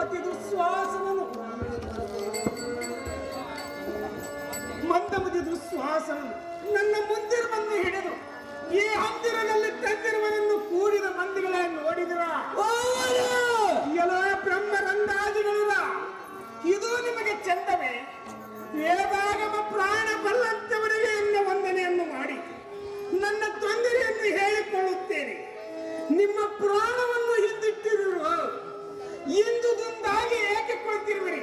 ಅತಿ ದುಶ್ವಾಸನನು ಮಂದಮತಿ ದುಶ್ವಾಸನನು ನನ್ನ ಮುಂದಿರ ಬಂದು ಹಿಡಿದು ಈ ಹಂದಿರದಲ್ಲಿ ತಂದಿರುವನನ್ನು ಕೂಡಿದ ಮಂದಿಗಳನ್ನು ನೋಡಿದಿರ ಎಲ್ಲ ಬ್ರಹ್ಮರಂಗಾದಿಗಳಿರ ಇದು ನಿಮಗೆ ಚಂದವೇ? ವೇದಾಗಮ ಪ್ರಾಣ ಬಲ್ಲಂತವರಿಗೆ ಎನ್ನ ವಂದನೆಯನ್ನು ಮಾಡಿ ನನ್ನ ತೊಂದರೆಯನ್ನು ಹೇಳಿಕೊಳ್ಳುತ್ತೇನೆ. ನಿಮ್ಮ ಪ್ರಾಣವನ್ನು ಹಿಂದಿಟ್ಟಿರುವ ಇಂದುದೊಂದಾಗಿ ಏಕೆ ಕೊಡ್ತಿರುವಿರಿ?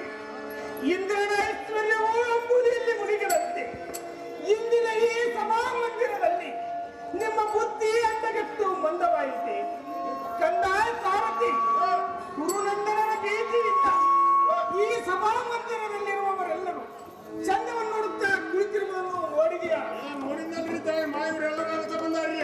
ಇಂದ್ರನ ಐಶ್ವರ್ಯವೂ ಅಂಬುಲಿಯಲ್ಲಿ ಮುಡಿಗಳಂತೆ ಇಂದಿನ ಈ ಸಭಾ ಮಂದಿರದಲ್ಲಿ ನಿಮ್ಮ ಬುದ್ಧಿ ಅಂದಗೆಟ್ಟು ಮಂದವಾಯಿತೆ. ಕಂದಾಯ ಸಾರಥಿ ಗುರುನಂದನನ ಭೇಟಿಯಿಂದ ಈ ಸಭಾ ಮಂದಿರದಲ್ಲಿರುವವರೆಲ್ಲರೂ ಚಂದವನ್ನು ನೋಡುತ್ತಾ ಕುಳಿತಿರುವುದನ್ನು ನೋಡಿದೆಯಾ? ನೋಡಿದ್ರಿ ತಾಯಿ ಮಾಯವರೆಲ್ಲರೂ ಬಂದಾರಿ.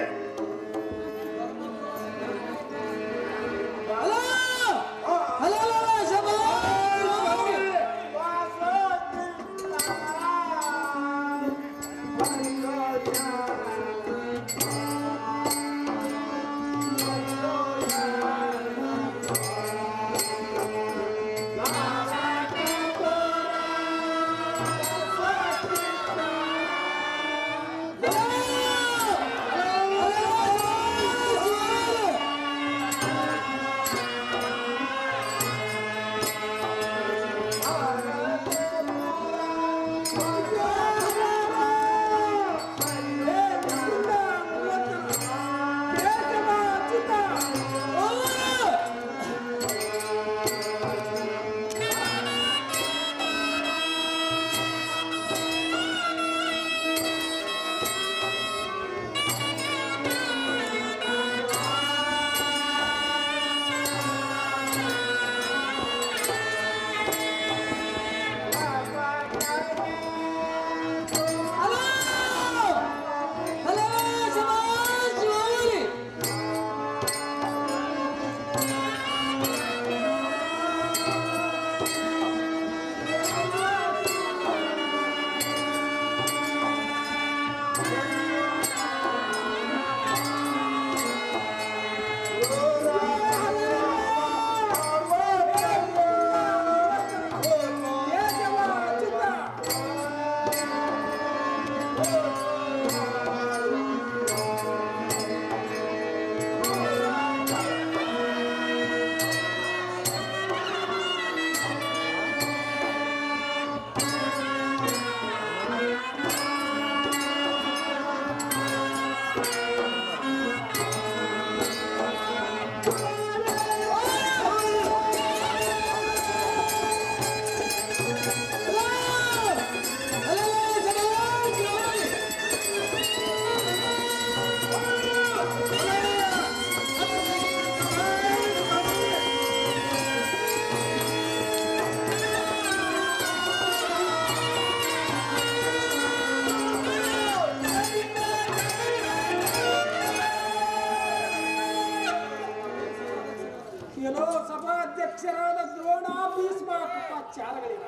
ಸಭಾಧ್ಯಕ್ಷರಾದ ದ್ರೋಣ ಭೀಷ್ಮಾಚಾರಗಳಿರ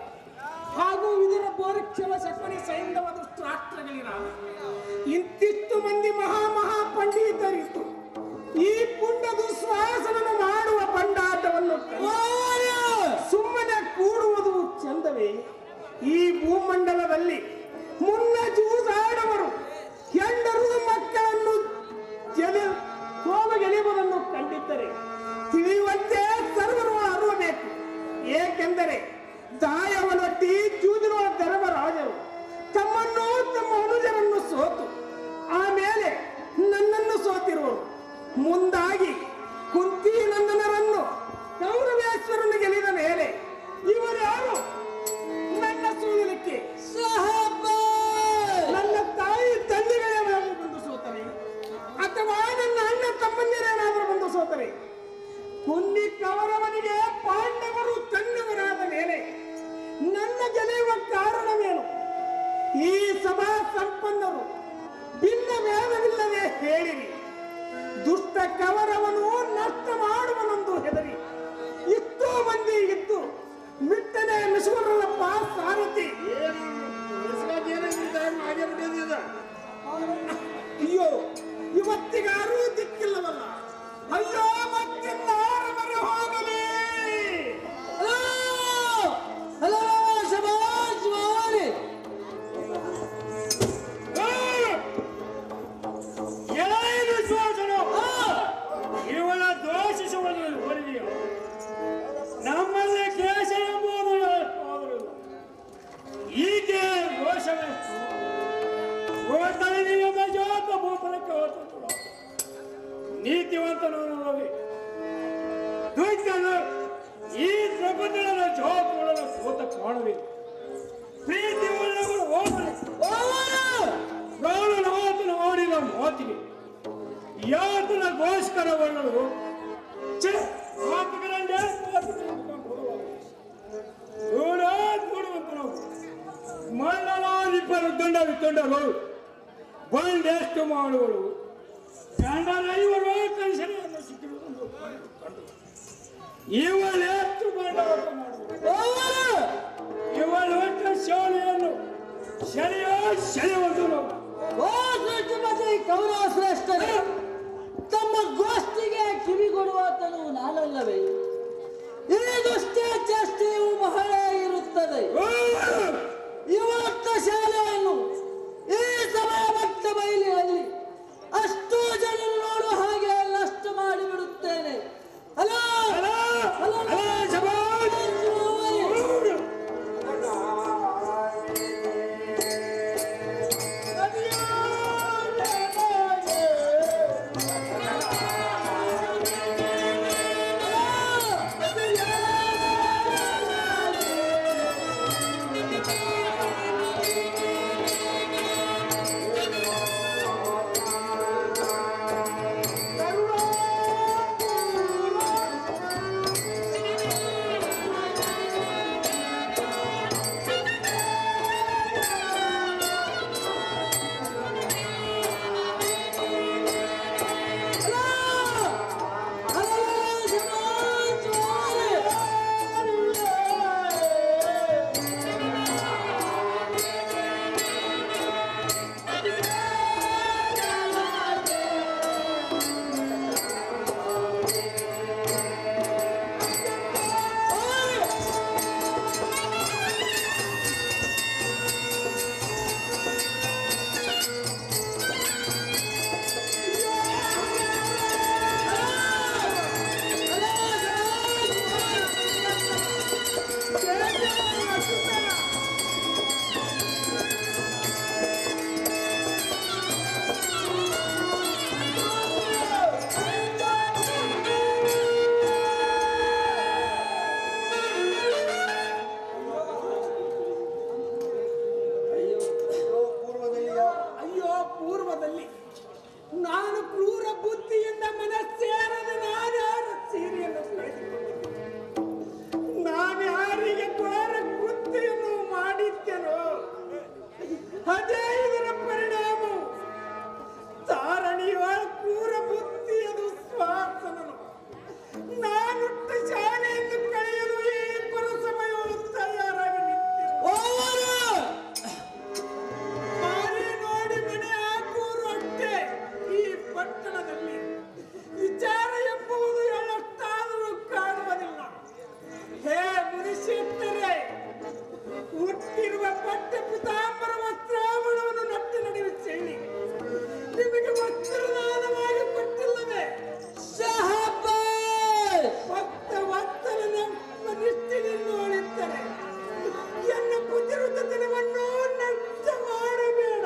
ಹಾಗೂ ವಿದುರ ಬೋರಕ್ಷವ ಶಕುನಿ ಸೈಂಧವ ದುಷ್ಟ್ರಾಷ್ಟ್ರಗಳಿರ ಇಂತಿಷ್ಟು ಮಂದಿ ಮಹಾ ಪಂಡಿತರಿದ್ದು ಈ ಪುಂಡ ದುಶ್ವಾಸನನ್ನು ಮಾಡುವ ಪಂಡಾಟವನ್ನು ಸುಮ್ಮನೆ ಕೂಡುವುದು ಚಂದವೇ? ಈ ಭೂಮಂಡಲದಲ್ಲಿ ಮುನ್ನ ಜೂಜಾಡವರು ಹೆಂಡರು ಮಕ್ಕಳನ್ನು ಸೋಲಗೆಳೆಯುವುದನ್ನು ಕಂಡಿದ್ದರೆ ತಿಳಿಯುವಂತೆ ಸರ್ವರು ಅರುವಬೇಕು. ಏಕೆಂದರೆ ದಾಯವನೊಟ್ಟಿ ಜೂದಿರುವ ಧರ್ಮರಾಜರು ತಮ್ಮನ್ನು ತಮ್ಮ ಅನುಜರನ್ನು ಸೋತು ಆಮೇಲೆ ನನ್ನನ್ನು ಸೋತಿರುವರು. ಮುಂದಾಗಿ ಕುಂತಿ ನಂದನರನ್ನು ಕೌರವೇಶ್ವರನ್ನು ಗೆಲ್ಲಿದ ಮೇಲೆ ಇವರ್ಯಾರು ನನ್ನ ಸೋಲಿಕ್ಕೆ ನನ್ನ ತಾಯಿ ತಂದೆಗಳೇನಾದರೂ ಬಂದು ಸೋತರೆ ಅಥವಾ ನನ್ನ ಅಣ್ಣ ತಮ್ಮಂದಿರೇನಾದರೂ ಬಂದು ಸೋತರೆ ಕುನ್ನಿ ಕೌರವನಿಗೆ ಪಾಂಡವರು ತನ್ನವರಾದ ಮೇಲೆ ನನ್ನ ಗೆಲೆಯುವ ಕಾರಣವೇನು? ಈ ಸಭಾ ಸಂಪನ್ನರು ಭಿನ್ನ ಭೇದವಿಲ್ಲದೆ ಹೇಳಿರಿ. ದುಷ್ಟ ಕೌರವನು ನಷ್ಟ ಮಾಡುವನೊಂದು ಹೆದರಿ ಇಷ್ಟೋ ಮಂದಿ ಇದ್ದು ಮಿಟ್ಟನೆ ಮಿಸುವರಲ್ಲಪ್ಪ ಸಾರಥಿ. ಅಯ್ಯೋ, ಇವತ್ತಿಗಾರೂ ದಿಕ್ಕಿಲ್ಲವಲ್ಲ. ಅಯ್ಯೋ, ಮತ್ತೆ ಹೋಗಲಿ. ದುರ್ಗನು ಈ ಪ್ರಪಂಚದ ಜೋಕುಗಳನ್ನು ಸೋತ ಕಾಣುವೆ ಪ್ರೀತಿ ಉಳ್ಳವರು ಹೋಗಲಿ ಪ್ರಾಣನಾಥನ ಆಡಿದ ಮಾತಿಗೆ ಯಾತನಗೋಸ್ಕರವನ್ನು ಮಣ್ಣನಾದಿಬ್ಬರು ದಂಡವಿತ್ತೊಂಡರು ಬಂಡೆಷ್ಟು ಮಾಡುವರು ಗಂಡನೈವರು ಕಲಿಸಲೆಯನ್ನು ಸಿಕ್ಕಿರುವುದು ಇವಳೆಷ್ಟು ಬಂಡವಾಳ ಮಾಡುವರು ಇವಳು ಶಾಲೆಯನ್ನು ಸೆಳೆಯುವುದು ಕೌರವ ಶ್ರೇಷ್ಠರೇ ತಮ್ಮ ಗೋಷ್ಠಿಗೆ ಕಿವಿಗೊಡುವಾತನು ನಾನಲ್ಲವೇ ಈ ದುಷ್ಟೇ ಚೇಷ್ಟೆಯು ಬಹಳ ಇರುತ್ತದೆ ಇವತ್ತ ಶಾಲೆಯನ್ನು ಈ ಸಮಯ ಭಕ್ತ ಬಯಲಿನಲ್ಲಿ ಅಷ್ಟು ಜನರು ನೋಡು ಹಾಗೆ ನಷ್ಟ ಮಾಡಿಬಿಡುತ್ತೇನೆ ಹಲೋ ನಾನು ಕ್ರೂರ ಬುದ್ಧಿಯಿಂದ ಮನಸ್ಸೇರದ ನಾನ್ಯಾರ ಸೀರೆಯನ್ನು ಕಳೆದುಕೊಂಡಿದ್ದೆ ನಾನು ಯಾರಿಗೆ ಘೋರ ಕೃತ್ಯವನ್ನು ಮಾಡಿದ್ದೆನೋ ಅದೇ ಇದರ ಪರಿಣಾಮ ತಾರಣಿಯುವ ಕ್ರೂರ ಬುದ್ಧಿಯದು ಸ್ವಾರ್ಥನನು ನಾನುಟ್ಟ ಶಾಲೆಯನ್ನು ಕಳೆಯಲು ಈ ಪರಸಮಯಗಳು ತಯಾರಾಗಿ ನಿಂತಿರುವ ನೋಡಿ ಮನೆ ಹಾಕುವರು ಅಷ್ಟೇ ಈ ಪಟ್ಟಣದಲ್ಲಿ ವಿಚಾರ ಎಂಬುದು ಎಳ್ಳಷ್ಟಾದರೂ ಕಾಣುವುದಿಲ್ಲ ಹೇ ಮುನಿಶೇತ್ತರೇ ಹುಟ್ಟಿರುವ ಪಟ್ಟ ಪಿತಾಂಬರ ವಸ್ತ್ರಾವಣವನ್ನು ನಟ್ಟು ನಡೆಯುವ ಚೆಲ್ಲಿ ನಿಮಗೆ ವಸ್ತ್ರದಾನವಾಗಿ ಕೊಟ್ಟಿಲ್ಲವೇ ಭಕ್ತ ವತ್ಸಲನ ನಿಷ್ಠೆಯನ್ನು ಹೊಳಿತಾರೆ ಎನ್ನ ಕುದಿರುತನವನ್ನು ನಷ್ಟ ಮಾಡಬೇಡ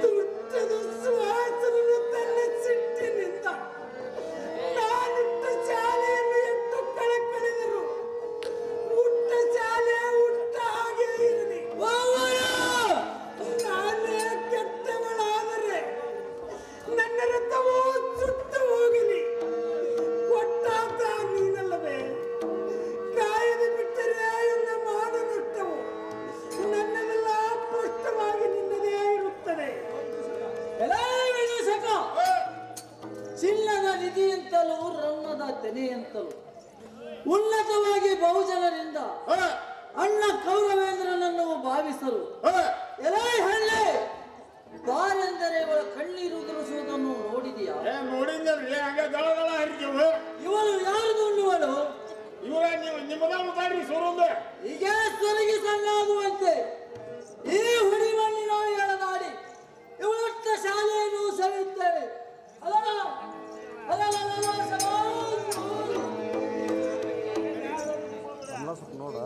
ದುಷ್ಟದು ಸುವಾಸನನ್ನು ತನ್ನ ಸಿಟ್ಟಿನಿಂದ ನಾನುಟ್ಟ ಶಾಲೆಯನ್ನು ಎಷ್ಟು ಕಳಕಳಿದರು ಹುಟ್ಟ ಶಾಲೆ ಹುಟ್ಟ ಹಾಗೆ ಇರಲಿ ನಾನೇ ಕೆಟ್ಟವಳಾದರೆ ನನ್ನ ರಥವು ಸುಟ್ಟು ಹೋಗಲಿ ಕೊಟ್ಟಾತ ನೀನಲ್ಲವೇ ಕಾಯದೆ ಬಿಟ್ಟರೆ ಎನ್ನ ಮಾನ ನಷ್ಟವು ನನ್ನನ್ನೆಲ್ಲ ಸ್ಪಷ್ಟವಾಗಿ ನಿನ್ನದೇ ಇರುತ್ತದೆ ಚಿನ್ನದ ನಿಧಿಯಂತಲೂ ರನ್ನದ ತೆನೆಯಂತಲೂ ಉನ್ನತವಾಗಿ ಬಹುಜನರಿಂದ ಅಣ್ಣ ಕೌರವೇಂದ್ರನನ್ನು ಭಾವಿಸಲು ಎಲೈ ಹಳ್ಳಿ ಬಾರೆಂದರೆ ಇವಳ ಕಣ್ಣೀರು ಉದುರಿಸುವುದನ್ನು ನೋಡಿದೆಯಾ ನೋಡಿದ್ರಿ ಹಂಗ ದಳದಳ ಹರಿತೀವಿ ಇವಳು ಯಾರು ನುಣ್ಣುವಳು ಇವಾಗ ನೀವು ನಿಮ್ಮದಾಡ್ರಿ ಸೋರೊಂದ ಈಗ ಸೊರಗಿ ಸಣ್ಣಾಗುವಂತೆ ಈ ಹುಡಿ ಮಣ್ಣಿನ ಎಳೆದಾಡಿ ಇವಳೊಟ್ಟ ಶಾಲೆಯನ್ನು ಸೆಳೆಯುತ್ತೇವೆ ನೋಡ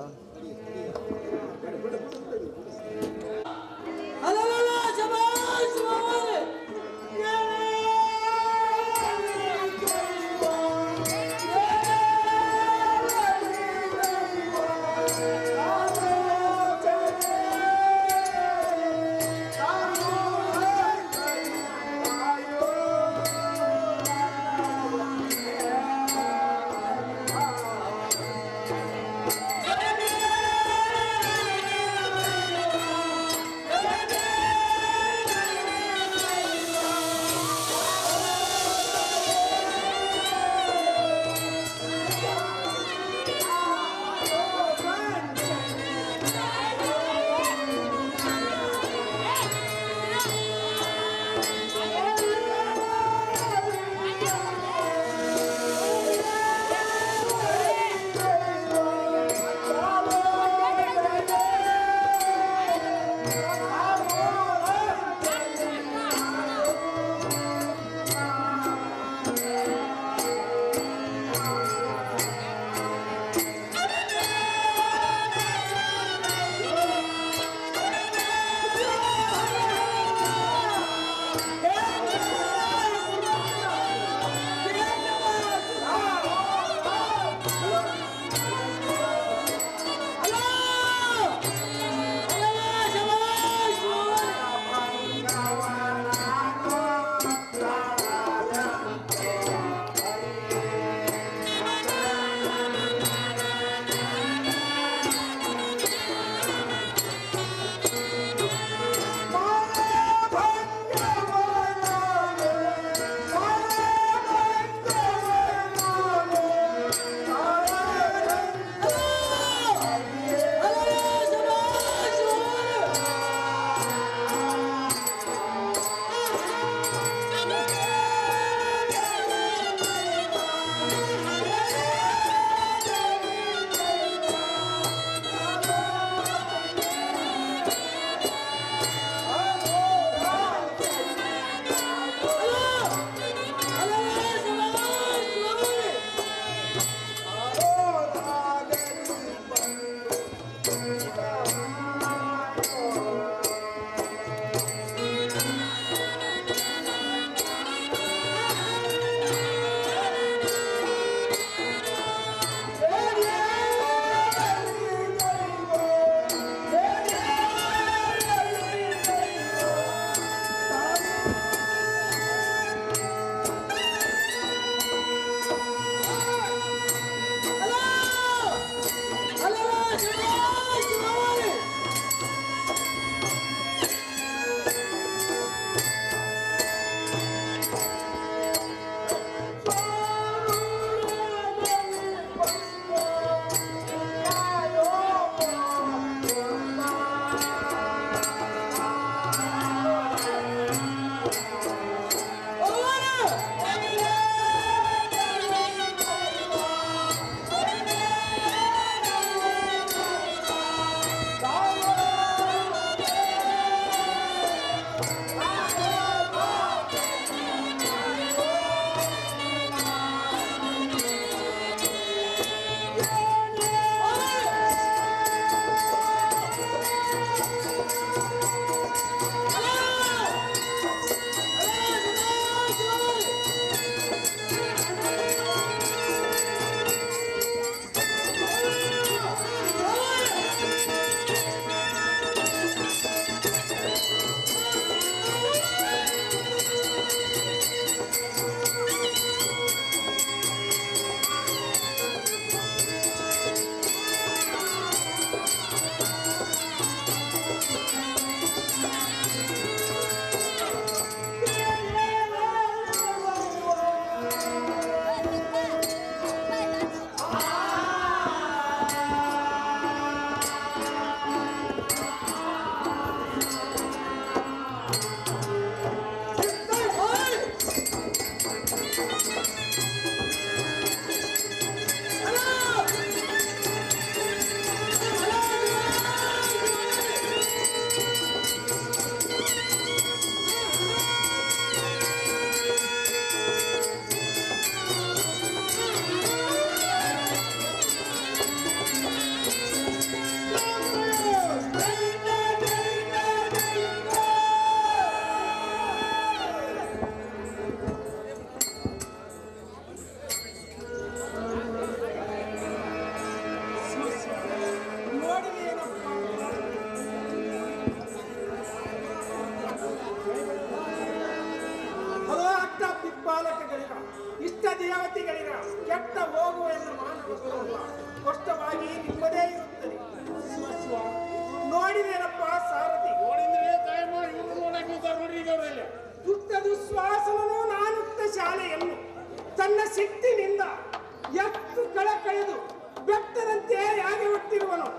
ಬಾಲಕಗಳಿಗ ಇಷ್ಟ ದೇವತೆಗಳಿಗ ಕೆಟ್ಟ ಹೋಗುವ ಎಂದು ಮಾನವಲ್ಲ ಸ್ಪಷ್ಟವಾಗಿ ನಿಮ್ಮದೇ ಇರುತ್ತದೆ. ನೋಡಿದೇನಪ್ಪ ಸಾರಥಿ, ದುಷ್ಟ ದುಶ್ವಾಸನೂ ನಾನುಕ್ತ ಶಾಲೆಯನ್ನು ತನ್ನ ಸಿಟ್ಟಿನಿಂದ ಎಷ್ಟು ಕಳೆದು ಬೆಟ್ಟದಂತೆ ಯಾಗೆ ಹುಟ್ಟಿರುವನು.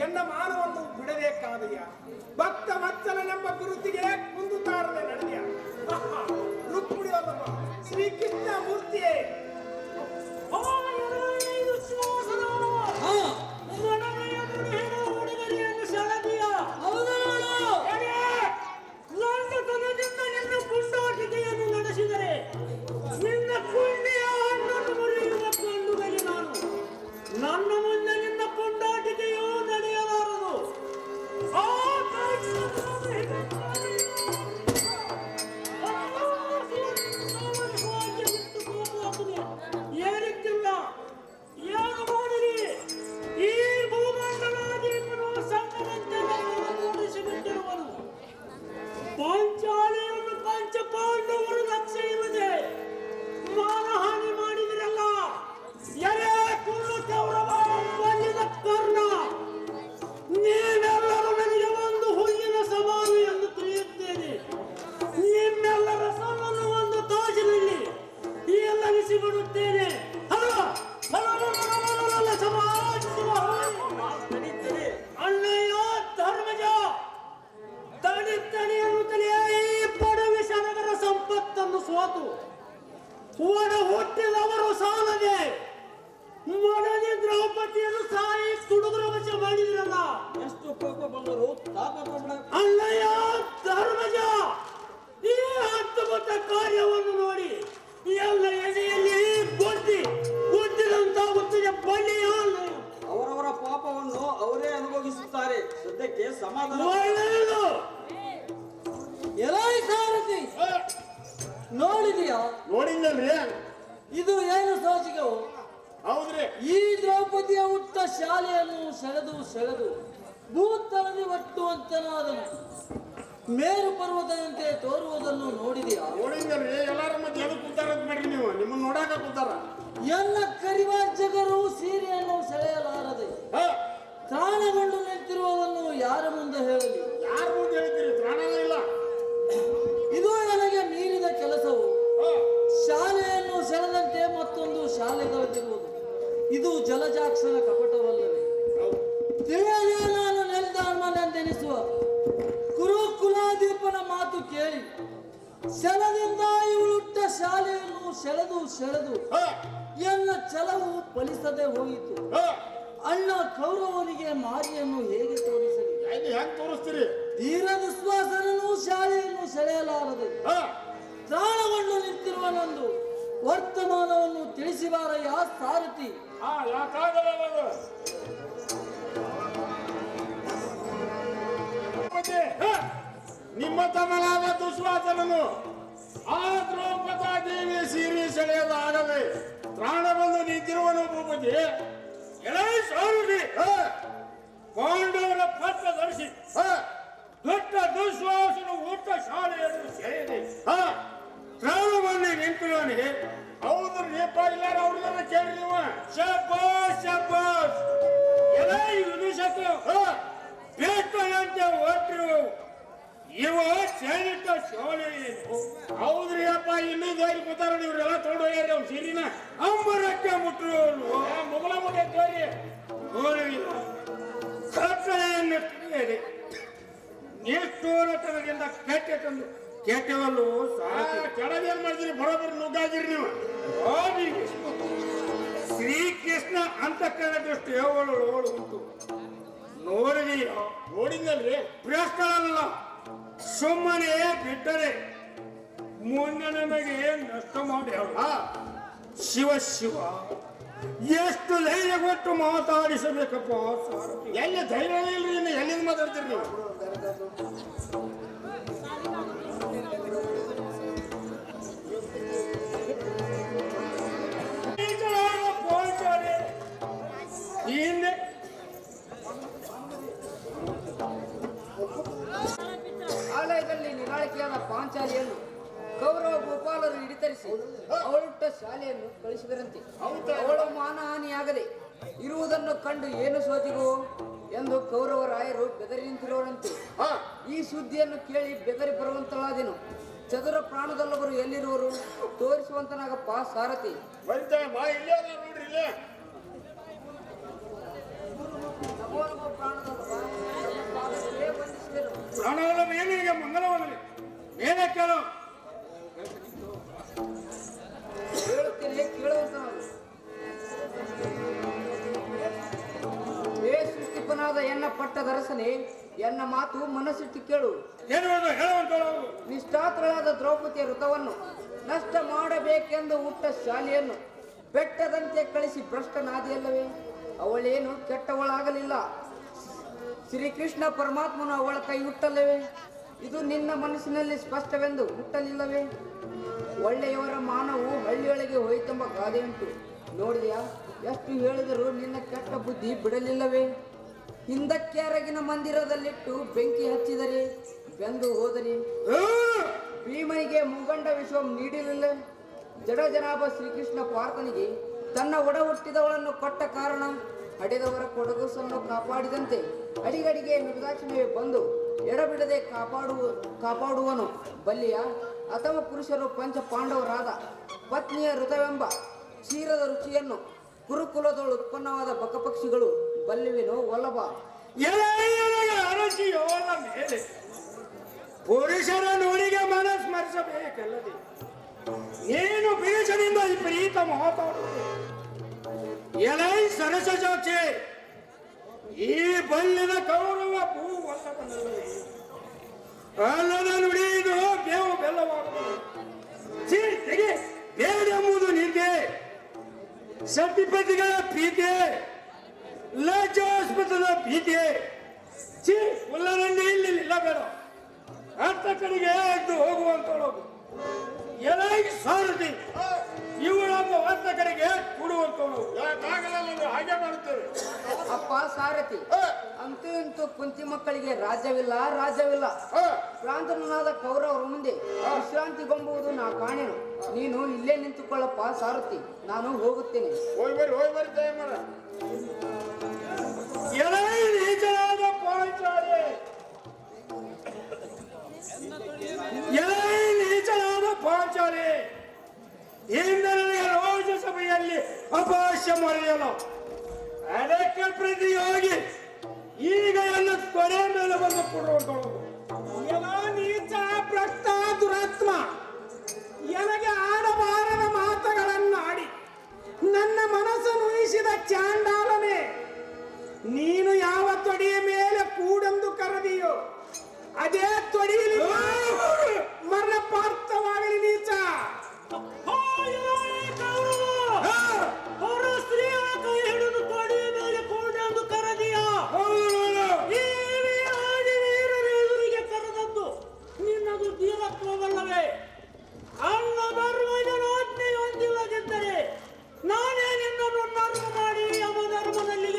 ಎನ್ನ ಮಾನವನ್ನು ಬಿಡಬೇಕಾದೆಯ ಭಕ್ತ ವತ್ಸಲನೆಂಬ ಗುರುತಿಗೆ ಕುಂದುತ್ತಾರದೆ ನಡೆದೆಯ ರುಕ್ಮಿಣಿಯಲ್ಲಮ್ಮ ಶ್ರೀಕೃಷ್ಣ ಮೂರ್ತಿಯೇ. ನಿನ್ನ ಪುಂಡಾಟಿಕೆಯನ್ನು ನಡೆಸಿದರೆ ನಿನ್ನ ಪುಣ್ಯ ಹಣ್ಣನ್ನು ಮುರಿಯುವ ಕಂಡುಗಳಿಗೆ ನಾನು ನನ್ನ ಮುಂದೆ ನಿನ್ನ ಪುಂಡಾಟಿಕೆಯೂ ನಡೆಯಲಾರದು. ಏನಿಕ್ಕಿಲ್ಲ, ಏನು ಮಾಡಲಿ, ಈ ಭೂಮಂಡಲಾಧೀಪನು ಸಂಗಮಂತೆ ಮೂಡಿಸಿಬಿಟ್ಟಿರುವನು. ಪಾಂಚಾಲಿಯನ್ನು ಪಂಚಪಾಂಡವರು ರಕ್ಷೆಯಿಲ್ಲದೆ ಮಾನಹಾನಿ ಮಾಡಿದಿರಲ್ಲ. ಎರೆ ಕುಳ್ಳು ಕೌರವ ಬಲಿದ ಕರ್ಣ, ನೀವೆಲ್ಲರೂ ನನಗೆ ಒಂದು ಹುಲ್ಲಿನ ಸವಾಲು ಎಂದು ತಿಳಿಯುತ್ತೇನೆ. ನಿಮ್ಮೆಲ್ಲರ ಸವಾಲು ಒಂದು ತಾಜಿನಲ್ಲಿ ಎಲ್ಲರಿಸಿಬಿಡುತ್ತೇನೆ. ಅಣ್ಣಯ್ಯ ಧರ್ಮಜ, ತಡಿ ಎನ್ನುತ್ತಲೇ ಈ ಪಡವಿ ಸನಗರ ಸಂಪತ್ತನ್ನು ಸೋತು ಒಡ ಹುಟ್ಟಿದವರು ಸಾಲದೆ ಮಡದಿ ದ್ರೌಪದಿಯನ್ನು ಸಾಯಿ ತುಡುಗರ ವಶ ಮಾಡಿದ್ರಲ್ಲ. ಎಷ್ಟು ಕೋಪ ಬಂದರು ಅಣ್ಣಯ್ಯ ಧರ್ಮಜ, ಈ ಅದ್ಭುತ ಕಾರ್ಯವನ್ನು ನೋಡಿ ಎಲ್ಲ ಎದೆಯಲ್ಲಿ ಗೊತ್ತಿದಂತಾಗುತ್ತದೆ. ಬಳ್ಳಿಯ ಅವರವರ ಪಾಪವನ್ನು ಅವರೇ ಅನುಭವಿಸುತ್ತಾರೆ. ಸದ್ಯಕ್ಕೆ ಸಮಾಧಾನ. ಒಳ್ಳೆಯದು. ಎಲಾಯಿ ಸಾರಥಿ, ನೋಡಿದೀಯಾ? ನೋಡಿದ್ನಲ್ರಿ. ಇದು ಏನು ಸೋಜಿಗವು? ಹೌದ್ರಿ. ಈ ದ್ರೌಪದಿಯ ಹುಟ್ಟ ಶಾಲೆಯನ್ನು ಸೆಳೆದು ಭೂತಳದಿ ಒಟ್ಟುವಂತನಾದನು. ಮೇರು ಪರ್ವತದಂತೆ ತೋರುವುದನ್ನು ನೋಡಿದೆಯಾ? ನೋಡಿದ್ನಲ್ರಿ. ಎಲ್ಲಾರ ಮಧ್ಯೆ ಎದು ಕೂತಾರಂತ ಮಾಡ್ರಿ ನೀವು. ನಿಮ್ಮನ್ನ ನೋಡಾಕ ಕೂತಾರ. ಎಲ್ಲ ಕರಿವಾಜಗರು ಸೀರೆಯನ್ನು ಸೆಳೆಯಲಾರದೆ ತ್ರಾಣಗೊಂಡು ನಿಂತಿರುವುದನ್ನು ಯಾರ ಮುಂದೆ ಹೇಳಲಿ? ಯಾರ ಮುಂದೆ ಹೇಳ್ತೀರಿ? ತ್ರಾಣನೇ ಇಲ್ಲ. ಇದು ನನಗೆ ಮೀರಿದ ಕೆಲಸವು. ಶಾಲೆಯನ್ನು ಸೆಳೆದಂತೆ ಮತ್ತೊಂದು ಶಾಲೆಗಳಿರುವುದು. ಇದು ಜಲಜಾಕ್ಷನ ಕಪಟವಲ್ಲವೇ? ತಿಳಿಯಲೇ ನಾನು ನೆಲ್ದಾರ್ಮನೆಂದೆನಿಸುವ ಕುರುಕುಲಾದೀಪನ ಮಾತು ಕೇಳಿ ಸೆಲದಿಂದ ಇವಳುಟ್ಟ ಶಾಲೆಯನ್ನು ಸೆಳೆದು ಎಲ್ಲ ಛಲವು ಫಲಿಸದೆ ಹೋಯಿತು. ಅಣ್ಣ ಕೌರವನಿಗೆ ಮಾರಿಯನ್ನು ಹೇಗೆ ತೋರಿಸಲಿ? ಹೆಂಗ್ ತೋರಿಸ್ತೀರಿ? ಧೀರ ವಿಶ್ವಾಸನೂ ಶಾಲೆಯನ್ನು ಸೆಳೆಯಲಾರದೆ ತ್ರಾಣಗೊಂಡು ನಿಂತಿರುವ ನಂದು ವರ್ತಮಾನವನ್ನು ತಿಳಿಸಿಬಾರಯ್ಯ ಸಾರಥಿ. ಯಾಕಾಗಲ್ಲ. ನಿಮ್ಮ ತಮ್ಮನಾದ ದುಶ್ವಾಸನನು ಆ ದ್ರೌಪದಾ ದೇವಿ ಸೀರೆ ಸೆಳೆಯಲಾಗದೆ ಪ್ರಾಣ ಬಂದು ನಿಂತಿರುವನು ಭೂಪತಿ. ಪಾಂಡವರ ಪತ್ರ ಧರಿಸಿ ದೊಡ್ಡ ದುಶ್ವಾಸನು ಊಟ ಶಾಲೆಯನ್ನು ಸೆಳೆಯದೆ ಪ್ರಾಣವನ್ನು ನಿಂತಿರುವನಿಗೆ. ಹೌದ್ರಿ. ಇಲ್ಲಾರ ಅವ್ರನ್ನ ಕೇಳಿ ನೀವು. ಶಬ್ಬಾಸ್ ಶಬ್ಬಾಸ್. ಎಲ್ಲ ವಿದುಷಕ ಬೇಕಂತೆ ಹೊರಟಿರುವವು ಇವ ಸೇರಿಟ್ಟ ಶಾಲೆ ಏನು? ಹೌದ್ರಿ ಅಪ್ಪ. ಇನ್ನೊಂದು ಹೋಗಿ ಕೂತಾರ. ಇವ್ರೆಲ್ಲ ತೊಗೊಂಡು ಹೋಗ್ಯಾರ ಅವ್ನ ಸೀರಿನ. ಅಂಬರಕ್ಕೆ ಮುಟ್ಟಿರುವನು ಮುಗಲ ಮುಗಿ ತೋರಿ ಕಟ್ಟಳೆಯನ್ನು ತಿಳಿಯದೆ ನಿಷ್ಠೂರತನದಿಂದ ಕೆಟ್ಟ ತಂದು ಕೆಟ್ಟವಲ್ಲು ಕೆಳಗೆ ಏನ್ ಮಾಡ್ತೀರಿ? ಬರೋಬ್ಬರಿ ನುಗ್ಗಾಗಿರಿ ನೀವು. ಶ್ರೀಕೃಷ್ಣ ಅಂತಃಕರಣ ದೃಷ್ಟಿ ಅವಳು ಉಂಟು. ನೋಡಿದೆಯೋ? ನೋಡಿದ್ನಲ್ರಿ. ಪ್ರಶ್ನಲ್ಲ, ಸುಮ್ಮನೆ ಬಿಟ್ಟರೆ ಮುಂದೆ ನಮಗೆ ನಷ್ಟ ಮಾಡಿ ಶಿವ ಶಿವ ಎಷ್ಟು ಧೈರ್ಯ ಕೊಟ್ಟು ಮಾತಾಡಿಸಬೇಕಪ್ಪ ಸಾರಥಿ. ಎಲ್ಲಿ ಧೈರ್ಯ ಇಲ್ರಿ. ಇನ್ನು ಎಲ್ಲಿಂದ ಮಾತಾಡ್ತೀರಿ ನೀವು? ಹಿಂದೆ ಆಲಯದಲ್ಲಿ ನಿರಾಳಿಕೆಯಾದ ಪಾಂಚಾಲಿಯನ್ನು ಕೌರವ ಗೋಪಾಲರು ಹಿಡಿತರಿಸಿ ಅವಳುಟ್ಟ ಶಾಲೆಯನ್ನು ಕಳಿಸಿದರಂತೆ. ಅವಳ ಮಾನಹಾನಿಯಾಗದೆ ಇರುವುದನ್ನು ಕಂಡು ಏನು ಸೋತಿಗೋ ಎಂದು ಕೌರವರಾಯರು ಬೆದರಿ ನಿಂತಿರುವರಂತೆ. ಈ ಸುದ್ದಿಯನ್ನು ಕೇಳಿ ಬೆದರಿ ಬರುವಂತಳಾದೆನು. ಚದುರ ಪ್ರಾಣದಲ್ಲೊಬ್ಬರು ಎಲ್ಲಿರುವರು ತೋರಿಸುವಂತನಾಗಪ್ಪ ಸಾರಥಿ. ನೋಡ್ರಿ ಇಲ್ಲೇ. ಪ್ರಾಣವಲ್ಲ ಮೇಲಿಗೆ ಮಂಗಲವಲ್ಲ ಮೇಲೆ ಕೇಳು. ಹೇಳುತ್ತೇನೆ ಕೇಳುವಂತನಾಗು. ಸೃಷ್ಟಿಪನಾದ ಎನ್ನ ಪಟ್ಟದರಸನೆ, ಎನ್ನ ಮಾತು ಮನಸ್ಸಿಟ್ಟು ಕೇಳು. ಹೇಳುವುದು ಹೇಳುವಂತಳು. ನಿಷ್ಠಾತ್ರಳಾದ ದ್ರೌಪದಿಯ ವೃತವನ್ನು ನಷ್ಟ ಮಾಡಬೇಕೆಂದು ಹುಟ್ಟ ಶಾಲೆಯನ್ನು ಬೆಟ್ಟದಂತೆ ಕಳಿಸಿ ಭ್ರಷ್ಟನಾದಿಯಲ್ಲವೇ? ಅವಳೇನು ಕೆಟ್ಟವಳಾಗಲಿಲ್ಲ. ಶ್ರೀಕೃಷ್ಣ ಪರಮಾತ್ಮನು ಅವಳ ಕೈ ಹುಟ್ಟಲ್ಲವೇ? ಇದು ನಿನ್ನ ಮನಸ್ಸಿನಲ್ಲಿ ಸ್ಪಷ್ಟವೆಂದು ಹುಟ್ಟಲಿಲ್ಲವೇ? ಒಳ್ಳೆಯವರ ಮಾನವು ಹಳ್ಳಿಯೊಳಗೆ ಹೋಯಿತೆಂಬ ಗಾದೆ ಉಂಟು. ನೋಡಿದೆಯಾ? ಎಷ್ಟು ಹೇಳಿದರೂ ನಿನ್ನ ಕೆಟ್ಟ ಬುದ್ಧಿ ಬಿಡಲಿಲ್ಲವೇ? ಹಿಂದಕ್ಕೆ ಅರಗಿನ ಮಂದಿರದಲ್ಲಿಟ್ಟು ಬೆಂಕಿ ಹಚ್ಚಿದರೆ ಬೆಂದು ಹೋದರೆ ಭೀಮನಿಗೆ ಮುಂಗಂಡ ವಿಶ್ವಂ ನೀಡಲಿಲ್ಲ. ಜಡಜನಾಭ ಶ್ರೀಕೃಷ್ಣ ಪಾರ್ಥನಿಗೆ ತನ್ನ ಒಡ ಹುಟ್ಟಿದವಳನ್ನು ಕೊಟ್ಟ ಕಾರಣ ಹಡೆದವರ ಕೊಡಗುಸನ್ನು ಕಾಪಾಡಿದಂತೆ ಅಡಿಗಡಿಗೆ ನಿರ್ದಾಕ್ಷಿಣ್ಯವೇ ಬಂದು ಎಡಬಿಡದೆ ಕಾಪಾಡುವನು ಬಲ್ಲಿಯ. ಅಥಮ ಪುರುಷರು ಪಂಚ ಪಾಂಡವರಾದ ಪತ್ನಿಯ ಋತವೆಂಬ ಕ್ಷೀರದ ರುಚಿಯನ್ನು ಕುರುಕುಲದೊಳು ಉತ್ಪನ್ನವಾದ ಬಕಪಕ್ಷಿಗಳು ಬಲ್ಲಿವೆನೋ ವಲ್ಲಭ. ಅರಸಿಯೋದ ಮೇಲೆ ಪುರುಷರ ನುಡಿಗೆ ಮನಸ್ಮರಿಸಬೇಕಲ್ಲದೆ ನೀನು ಬೀಜದಿಂದ ವಿಪರೀತ ಮಾತಾಡುವುದು. ಎಲೈ ಸರಸ ಜಾಕ್ಷಿ, ಈ ಬಲ್ಲಿನ ಕೌರವ ಭೂ ವಲ್ಲವನಲ್ಲವೇ? ಅಲ್ಲದ ನುಡಿದು ಬೇವು ಬೆಲ್ಲವಾಗುವುದು. ತೆಗೆ ಬೇಡ ಎಂಬುದು ನಿಂದೆ. ಸತಿಪತಿಗಳ ಪ್ರೀತಿ, ಲಜ್ಜಾಸ್ಪದದ ಭೀತಿ. ಉಲ್ಲರಂಡಿ ಇಲ್ಲಿ ಇಲ್ಲ ಬೇಡ. ಅರ್ಥ ಕಡೆಗೆ ಎದ್ದು ಹೋಗುವಂತೋಳು ಎಲಾಗಿ ಸಾರಥಿ, ಇವಳೊಬ್ಬ ಅರ್ಥ ಕಡೆಗೆ ಕೊಡುವಂತೋಳು. ಹಾಗೆ ಮಾಡುತ್ತೇವೆ. ಅಪ್ಪ ಸಾರಥಿ, ಅಂತೂ ಇಂತೂ ಕುಂತಿ ಮಕ್ಕಳಿಗೆ ರಾಜ್ಯವಿಲ್ಲ. ಪ್ರಾಂತನಾದ ಕೌರವರ ಮುಂದೆ ವಿಶ್ರಾಂತಿಗೊಂಬುವುದು ನಾ ಕಾಣೆನು. ನೀನು ಇಲ್ಲೇ ನಿಂತುಕೊಳ್ಳಪ್ಪ ಸಾರಥಿ, ನಾನು ಹೋಗುತ್ತೇನೆ. ಹೋಗಿ ಬರ್ರಿ ದಯಮಾಡ. ಎಲೈ ನೀಚನಾದ ಪಾಂಚಾಲಿ, ಎಲೈ ನೀಚನಾದ ಪಾಂಚಾಲಿ, ಹಿಂದೆ ರೋಜ ಸಭೆಯಲ್ಲಿ ಅಪಹಾಸ್ಯ ಮರೆಯಲು ಅದಕ್ಕೆ ಪ್ರತಿಯಾಗಿ ಈಗ ಎಲ್ಲ ತೊಡೆ ಮೇಲೆ ಬಂದು ಕೊಡುವಂತಳು. ಎಲ್ಲ ನೀಚ ಭ್ರಷ್ಟ ದುರಾತ್ಮ, ನನಗೆ ಆಡಬಾರದ ಮಾತುಗಳನ್ನಾಡಿ ನನ್ನ ಮನಸ್ಸು ನುಯಿಸಿದ ಚಾಂಡಾಲನೆ, ನೀನು ಯಾವ ತೊಡೆಯ ಮೇಲೆ ಕೂಡೆಂದು ಕರೆದಿಯೋ ಅದೇ ತೊಡೆಯಲ್ಲಿ ಮರಣ ಪಾರ್ಥವಾಗಲಿ ನೀಚ. ಸ್ತ್ರೀಯ ಕೈ ಹಿಡಿದು ತೊಡೆಯ ಮೇಲೆ ಕೂಡೆಂದು ಕರೆದಿಯ ಎದುರಿಗೆ ಕರೆದದ್ದು ನಿನ್ನದು ಧೀರತ್ವವಲ್ಲವೇ? ಅನ್ನ ಧರ್ಮದ ಆಜ್ಞೆ ಹೊಂದಿಲ್ಲದಿದ್ದರೆ ನಾನೇ ನಿನ್ನನ್ನು ನರ್ಮ ಮಾಡಿ ಯಮಧರ್ಮದಲ್ಲಿ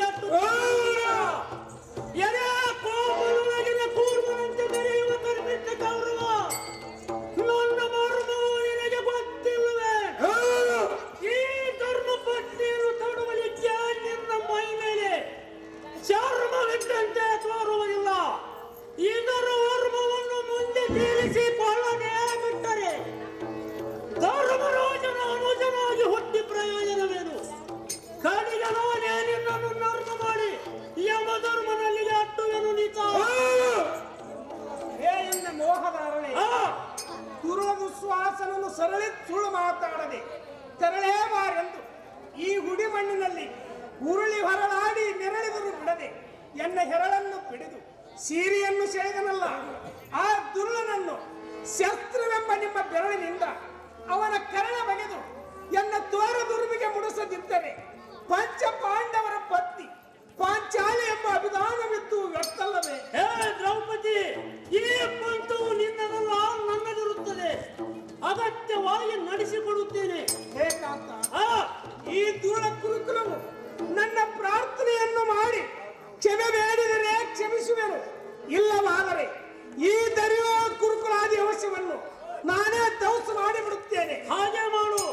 ಎದೆ ಕೋಮಲೊಳಗಿನ ಕೂರ್ಮನಂತೆ ಬೆರೆಯುವ ಕರ್ಮಿಟ್ಟ ಗೌರವ ನನ್ನ ಮರ್ಮವು ನಿನಗೆ ಗೊತ್ತಿಲ್ಲವೇ? ಈ ಧರ್ಮ ಪತ್ನಿಯನ್ನು ತೊಡುವಲಿಕ್ಕೆ ನಿನ್ನ ಮೈ ಮೇಲೆ ಚರ್ಮವಿಟ್ಟಂತೆ ತೋರುವುದಿಲ್ಲ. ಇದರ ವರ್ಮವನ್ನು ಮುಂದೆ ತೀರಿಸಿಕೊಳ್ಳದೆ ಬಿಟ್ಟರೆ ಧರ್ಮರಾಜನ ಅನುಜನಾಗಿ ಹುಟ್ಟಿ ಪ್ರಯೋಜನವೇನು? ಕಡೆಗೆ ನಾನೇ ನಿನ್ನನ್ನು ನರ್ಮ ಮಾಡಿ ಯಮಧರ್ಮನಲ್ಲಿ ಅಟ್ಟುವೆನು ನೀತ. ಹೇ ಎನ್ನ ಮೋಹಧಾರಣೆ, ದುರ್ವಾಸನನ್ನು ಸರಳಿ ಸುಳ್ಳು ಮಾತಾಡದೆ ತೆರಳೇ ಬಾರೆಂದು ಈ ಹುಡಿ ಮಣ್ಣಿನಲ್ಲಿ ಉರುಳಿ ಹೊರಳಾಡಿ ನೆರಳಿದರು ಬಿಡದೆ ಎನ್ನ ಹೆರಳನ್ನು ಪಿಡಿದು ಸೀರೆಯನ್ನು ಸೆಳೆದನಲ್ಲ ಆ ದುರ್ಲನನ್ನು ಶಸ್ತ್ರವೆಂಬ ನಿಮ್ಮ ಬೆರಳಿನಿಂದ ಅವನ ಕರಳ ಬಗೆದು ಎನ್ನ ತೋರ ದುರ್ಬಿಗೆ ಮುಡಿಸದಿದ್ದರೆ ಪಂಚ ಪಾಂಡವರ ಪತ್ನಿ ಪಾಂಚಾಲಿ ಎಂಬ ಅಭಿಧಾನವಿತ್ತು ವ್ಯರ್ಥಲ್ಲವೇ? ಹೇ ದ್ರೌಪದಿ, ಈ ಪಂಥವು ನಿನ್ನದಲ್ಲ, ನನ್ನದಿರುತ್ತದೆ. ಅಗತ್ಯವಾಗಿ ನಡೆಸಿಕೊಡುತ್ತೇನೆ. ಏಕಾಂತ ಈ ಧೂಳ ಕುರುಕುಲವು ನನ್ನ ಪ್ರಾರ್ಥನೆಯನ್ನು ಮಾಡಿ ಕ್ಷಮೆ ಬೇಡಿದರೆ ಕ್ಷಮಿಸುವೆನು, ಇಲ್ಲವಾದರೆ ಈ ದರಿಯುವ ಕುರುಕುಲಾದಿ ಅವಶ್ಯವನ್ನು ನಾನೇ ದೌಸು ಮಾಡಿಬಿಡುತ್ತೇನೆ. ಹಾಗೆ ಮಾಡು.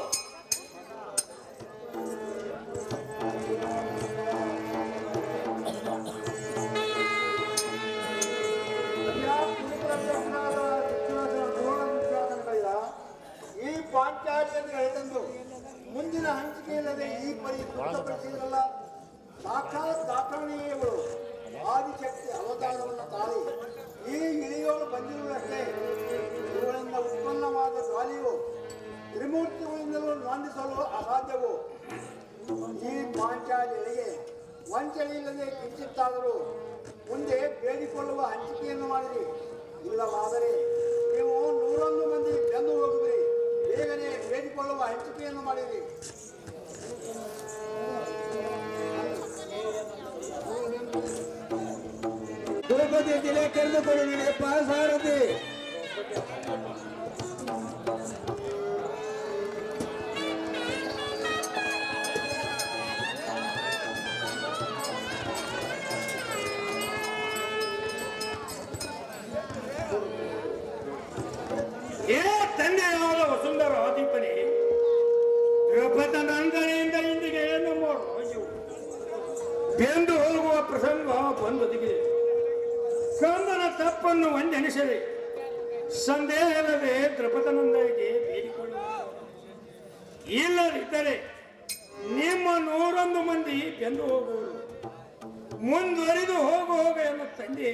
ಈ ಪಾಂಚಾಲಿಯನ್ನು ಎಳೆದಂದು ಮುಂದಿನ ಹಂಚಿಕೆ ಇಲ್ಲದೆ ಈ ಪರಿ ತೃಪ್ತಪಡಿಸಿದ್ರಲ್ಲ. ಸಾಕ್ಷಾತ್ ದಾಖರಣೀಯಗಳು ಆದಿಶಕ್ತಿ ಅವತಾರವನ್ನು ತಾಳಿ ಈ ಇಳಿಯೋಳು ಬಂದಿರುವುದಕ್ಕೆ ಇವುಗಳಿಂದ ಉತ್ಪನ್ನವಾದ ಗಾಳಿಯು ತ್ರಿಮೂರ್ತಿಗಳಿಂದಲೂ ನಂದಿಸಲು ಅಸಾಧ್ಯವು. ಈ ಪಾಂಚಾಲಿಗಳಿಗೆ ವಂಚನೆ ಇಲ್ಲದೆ ಕಿಂಚಿತ್ತಾದರೂ ಮುಂದೆ ಬೇಡಿಕೊಳ್ಳುವ ಹಂಚಿಕೆಯನ್ನು ಮಾಡಿರಿ, ಇಲ್ಲವಾದರೆ ನೀವು 101 ಮಂದಿ ಬೆಂದು ಹೋಗುವಿರಿ. ಬೇಗನೆ ಬೇಡಿಕೊಳ್ಳುವ ಹಂಚಿಕೆಯನ್ನು ಮಾಡಿರಿ. ದ್ರೌಪದಿ ತಿಲೆ ಕರೆದುಕೊಂಡು ನಡೆಯಪ್ಪ ಸಾರಥಿ. ಏ ತಂದೆಯಾದ ವಸುಂಧರ ಆಧಿಪನಿ, ದ್ರೌಪದ ನಂದನೆಯಿಂದ ಇಂದಿಗೆ ನಮ್ಮ ರಾಜ್ಯವು ಬೆಂದು ಹೋಗುವ ಪ್ರಸಂಗ ಬಂದೊದಗಿದೆ. ಕಂದನ ತಪ್ಪನ್ನು ಒಂದೆನಿಸದೆ ಸಂದೇಹವಿಲ್ಲದೆ ದ್ರೌಪದನಂದನಿಗೆ ಬೇಡಿಕೊಳ್ಳುವ, ಇಲ್ಲದಿದ್ದರೆ ನಿಮ್ಮ 101 ಮಂದಿ ಬೆಂದು ಹೋಗುವರು. ಮುಂದುವರಿದು ಹೋಗ ಎನ್ನುವ ತಂದೆ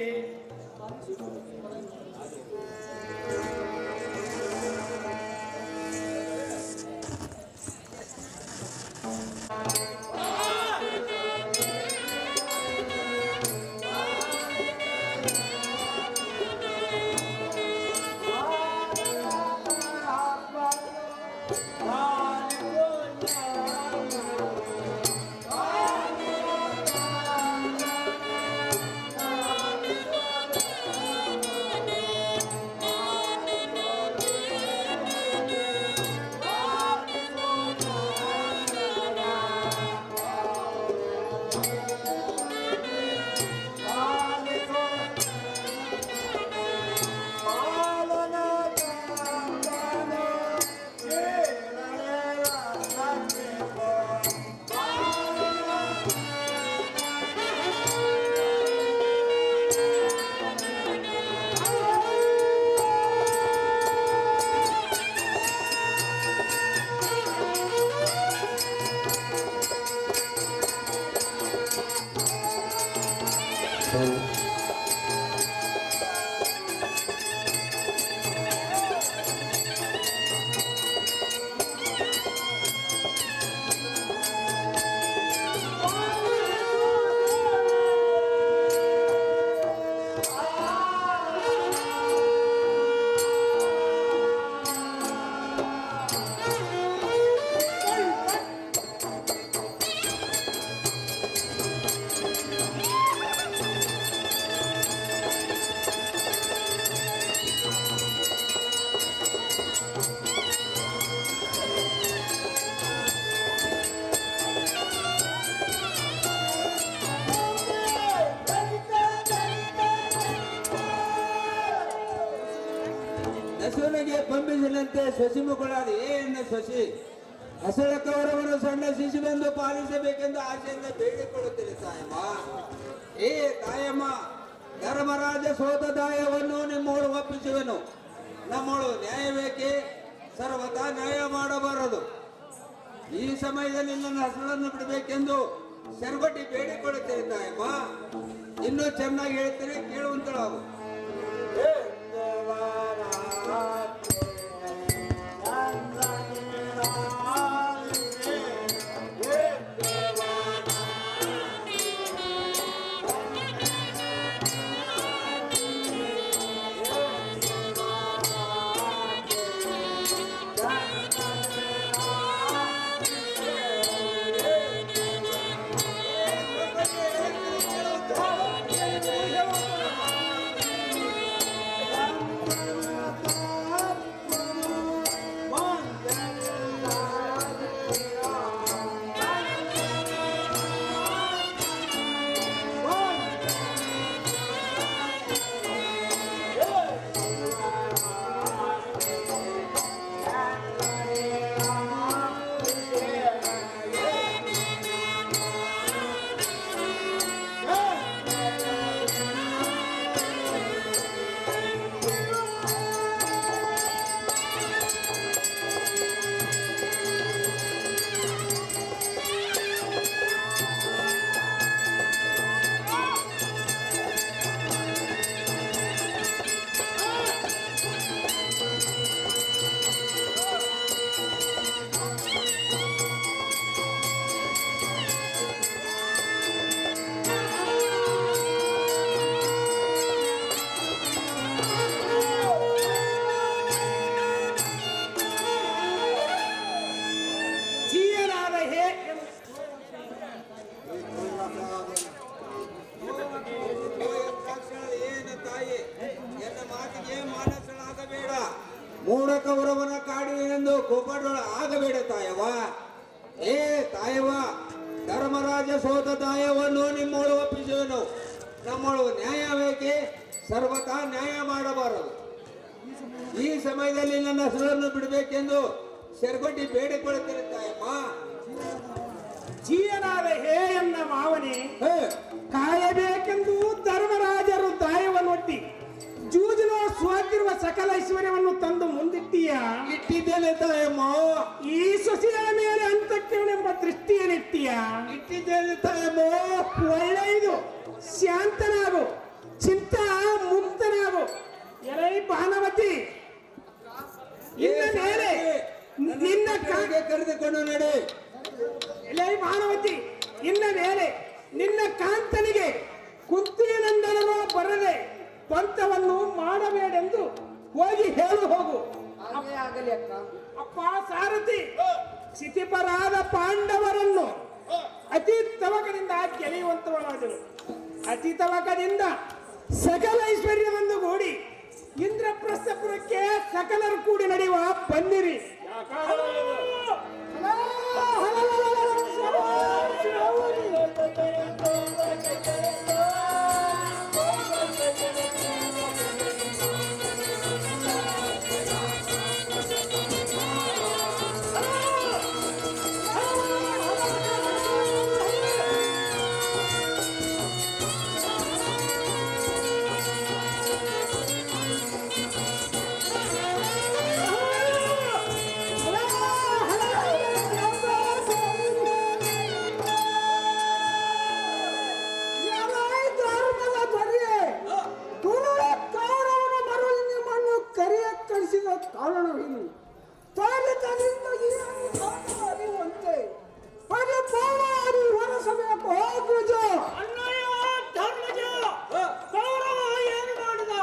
ನಸುವಿಗೆ ಪಂಬಿಸಿನಂತೆ ಶಶಿಮುಖಳಾದ ಏನ ಶಶಿ ಅಸಲ ಕೌರವನು ಸಣ್ಣ ಶಿಶುವೆಂದು ಪಾಲಿಸಬೇಕೆಂದು ಆಶೆಯಿಂದ ಬೇಡಿಕೊಳ್ಳುತ್ತೇನೆ ತಾಯಮ್ಮ. ಏ ತಾಯಮ್ಮ, ಧರ್ಮರಾಜ ಸೋತ ದಾಯವನ್ನು ನಿಮ್ಮೋಳು ಒಪ್ಪಿಸುವೆನು. ನಮ್ಮೋಳು ನ್ಯಾಯವೇಕೆ ಸರ್ವತಾ ನ್ಯಾಯ ಮಾಡಬಾರದು. ಈ ಸಮಯದಲ್ಲಿ ನನ್ನ ಹಸುಳನ್ನು ಬಿಡಬೇಕೆಂದು ಶರ್ಬಟಿ ಬೇಡಿಕೊಳ್ಳುತ್ತೇನೆ ತಾಯಮ್ಮ. ಇನ್ನೂ ಚೆನ್ನಾಗಿ ಹೇಳ್ತೀರಿ, ಕೇಳುವಂತಳಾಗು. ಏನು ತಾಯಿ, ಎನ್ನ ಮಾತಿಗೆ ಮಾನಸಳಾಗಬೇಡ. ಮೂಢ ಕೌರವನ ಕಾಡುವೆನೆಂದು ಕೋಪಡೊಳ ಆಗಬೇಡ ತಾಯವ. ಏ ತಾಯವ, ಧರ್ಮರಾಜ ಸೋತ ದಾಯವನ್ನು ನಿಮ್ಮೋಳು ಒಪ್ಪಿಸುವೆನು. ನಮ್ಮೋಳು ನ್ಯಾಯವೇಕೆ ಸರ್ವತಾ ನ್ಯಾಯ ಮಾಡಬಾರದು. ಈ ಸಮಯದಲ್ಲಿ ನನ್ನ ಹಸುರನ್ನು ಬಿಡಬೇಕೆಂದು ಶರ್ಬಟಿ ಬೇಡಿಕೊಳ್ಳುತ್ತೇನೆ ತಾಯಮ್ಮ. ಜೀಯನಾದ ಹೇಯನ್ನ ಮಾವನೇ ಕಾಯಬೇಕೆಂದು ಧರ್ಮರಾಜರು ದಾಯವನ್ನೊಡ್ಡಿ ಜೂಜಿನೋ ಸೋತಿರುವ ಸಕಲ ಐಶ್ವರ್ಯವನ್ನು ತಂದು ಮುಂದಿಟ್ಟೀಯ. ಇಟ್ಟಿದ್ದೇನೆ ತಾಯಮ್ಮ. ಈ ಸೊಸೆಯ ಮೇಲೆ ಅಂತಕ್ಕೆಂಬ ದೃಷ್ಟಿಯನ್ನಿಟ್ಟೀಯ. ಇಟ್ಟಿದ್ದೇನೆ ತಾಯಮ್ಮ. ಒಳ್ಳೆಯದು, ಶಾಂತನಾಗು, ಚಿಂತಾ ಮುಕ್ತನಾಗು. ಎಲೈ ಭಾನುಮತಿ, ಇನ್ನ ಮೇಲೆ ನಿನ್ನ ಕರೆದುಕೊಂಡು ನಡೆ. ಎಲೈ ಭಾನುಮತಿ, ಇನ್ನ ಮೇಲೆ ನಿನ್ನ ಕಾಂತನಿಗೆ ಕುಂತಿನಂದನರು ಬರದೆ ಪಂಥವನ್ನು ಮಾಡಬೇಡೆಂದು ಹೋಗಿ ಹೇಳು ಹೋಗು. ಹಾಗೆ ಆಗಲಿ ಅಕ್ಕ. ಅಪ್ಪ ಸಾರಥಿ, ಸ್ಥಿತಿಪರಾದ ಪಾಂಡವರನ್ನು ಅತಿ ತವಕದಿಂದ ಗೆಳೆಯುವಂತವರಾದರು. ಅತಿ ತವಕದಿಂದ ಸಕಲ ಐಶ್ವರ್ಯವನ್ನು ಕೂಡಿ ಇಂದ್ರಪ್ರಸ್ಥಪುರಕ್ಕೆ ಸಕಲರು ಕೂಡಿ ನಡೆಯುವ ಬನ್ನಿರಿ. ಕಾರಣವೇನು? ತಾಲಿತನಿಂದ ಅರಿಯುವಂತೆ ಪರಿಪೂರ್ಣ ಅರಿವು ಹೊರಸಬೇಕು. ಅಗ್ರಜ ಅಣ್ಣಯ್ಯ ಧರ್ಮಜ, ಕೌರವ ಏನು ಮಾಡಿದ?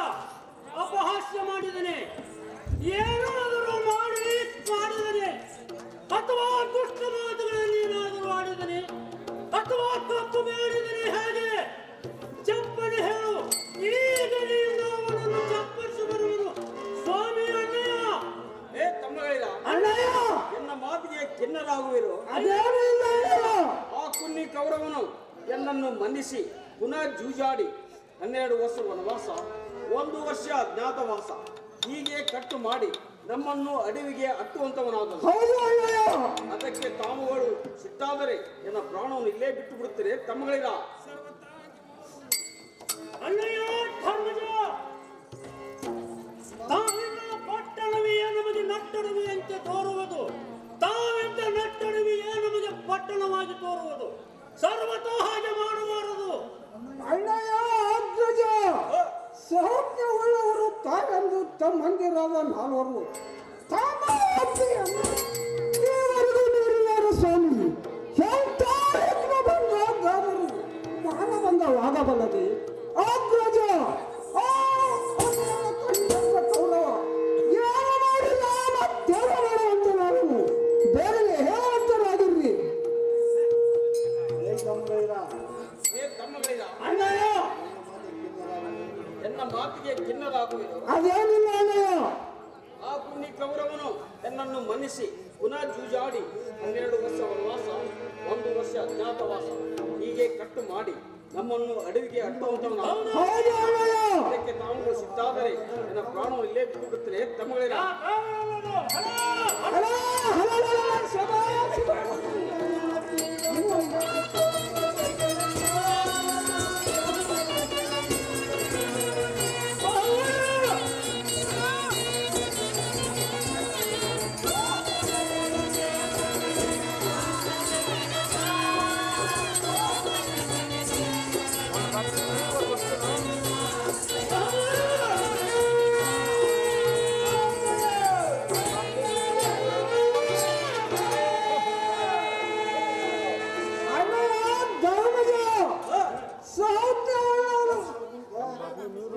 ಅಪಹಾಸ್ಯ ಮಾಡಿದನೆ, ಏನಾದರೂ ಮಾಡಿದನೆ, ಅಥವಾ ದುಷ್ಟ ಮಾತುಗಳಲ್ಲಿ ಏನಾದರೂ ಆಡಿದನೆ, ಅಥವಾ ತಪ್ಪು ಮಾಡಿದನೆ. ಹೇಗೆ ಚಪ್ಪಲಿ ಹೇಳು. ಈಗ ನೀವು ಅವನನ್ನು ಚಪ್ಪರಿಸಿ ಬರುವುದು ಸ್ವಾಮಿ ಅಣ್ಣಯ್ಯ. ಏ ತಮ್ಮಗಳಿರ ಅಣ್ಣಯ್ಯ, ಎನ್ನ ಮಾತಿಗೆ ಖಿನ್ನರಾಗುವಿರು. ಅದೇನೂ ಇಲ್ಲ. ಆ ಕುನ್ನಿ ಕೌರವನು ಎನ್ನನ್ನು ಮನ್ನಿಸಿ ಪುನಃ ಜೂಜಾಡಿ 12 ವರ್ಷ ವನವಾಸ, 1 ವರ್ಷ ಅಜ್ಞಾತವಾಸ, ಹೀಗೆ ಕಟ್ಟು ಮಾಡಿ ನಮ್ಮನ್ನು ಅಡವಿಗೆ ಅಟ್ಟುವಂತವನಾದನು. ಹೌದು ಅಣ್ಣಯ್ಯ. ಅದಕ್ಕೆ ತಾವುಗಳು ಸಿಟ್ಟಾದರೆ ನನ್ನ ಪ್ರಾಣವನ್ನು ಇಲ್ಲೇ ಬಿಟ್ಟು ಬಿಡುತ್ತೀರಿ ತಮ್ಮಗಳಿರ. ಅಣ್ಣಯ್ಯ ಧರ್ಮಜ, ತಾವಿದ್ದ ಪಟ್ಟಣವಿಯೇ ನಮಗೆ ನಟ್ಟಣವಿಯಂತೆ ತೋರುವುದು, ತಾವಿದ್ದ ನಟ್ಟಣವಿಯೇ ನಮಗೆ ಪಟ್ಟಣವಾಗಿ ತೋರುವುದು. ಸರ್ವತೋ ಹಾಗೆ ಮಾಡಬಾರದು. ಅಣ್ಣಯ್ಯ ಅಗ್ರಜ, ಸೌಜ್ಞವುಳ್ಳವರು ತಾವೆಂದು ತಮ್ಮಂದಿರಾದ ನಾಲ್ವರು ತಮ್ಮ ಅಪ್ಪೆಯನ್ನು ದೇವರಿಗೂ ಮೀರಿಯಾರ ಸ್ವಾಮಿ. ಎಂಥ ಬಂದಾದರೂ ಮಾನವಂದವಾಗಬಲ್ಲದೆ ಅಗ್ರಜ. ಆ ಅಣ್ಣನ ಕಣ್ಣಿನ ಕೌರವ ಏನು ಮಾಡಿಲ್ಲ ಮತ್ತೇನು ಮಾಡುವಂತೆ ನಾವು ಬೇರೆ ಹೇಳುವಂತರಾಗಿರ್ರಿ. ತಮ್ಮಗಳಿರ ಅಣ್ಣಯ್ಯ ಎನ್ನ ಮಾತಿಗೆ ಖಿನ್ನರಾಗುವೆನು. ಅದೇನಿಲ್ಲ ಅಣ್ಣಯ್ಯ. ಆ ಪುಣ್ಯ ಕೌರವನು ಎನ್ನನ್ನು ಮನ್ನಿಸಿ ಪುನಃ ಜೂಜಾಡಿ 12 ವರ್ಷ ವನವಾಸ, 1 ವರ್ಷ ಅಜ್ಞಾತವಾಸ ಹೀಗೆ ಕಟ್ಟು ಮಾಡಿ ನಮ್ಮನ್ನು ಅಡವಿಗೆ ಅಟ್ಟುವಂತವನಾದನು. ಹೌದು ಅಣ್ಣಯ್ಯ. ಅದಕ್ಕೆ ತಾವು ಸಿಟ್ಟಾದರೆ ನನ್ನ ಪ್ರಾಣವನ್ನು ಇಲ್ಲೇ ಬಿಟ್ಟು ಬಿಡುತ್ತೇನೆ ತಮ್ಮಗಳಿರ. ಹಲ ಹಲ ಹಲ ಶಬಾಷ್.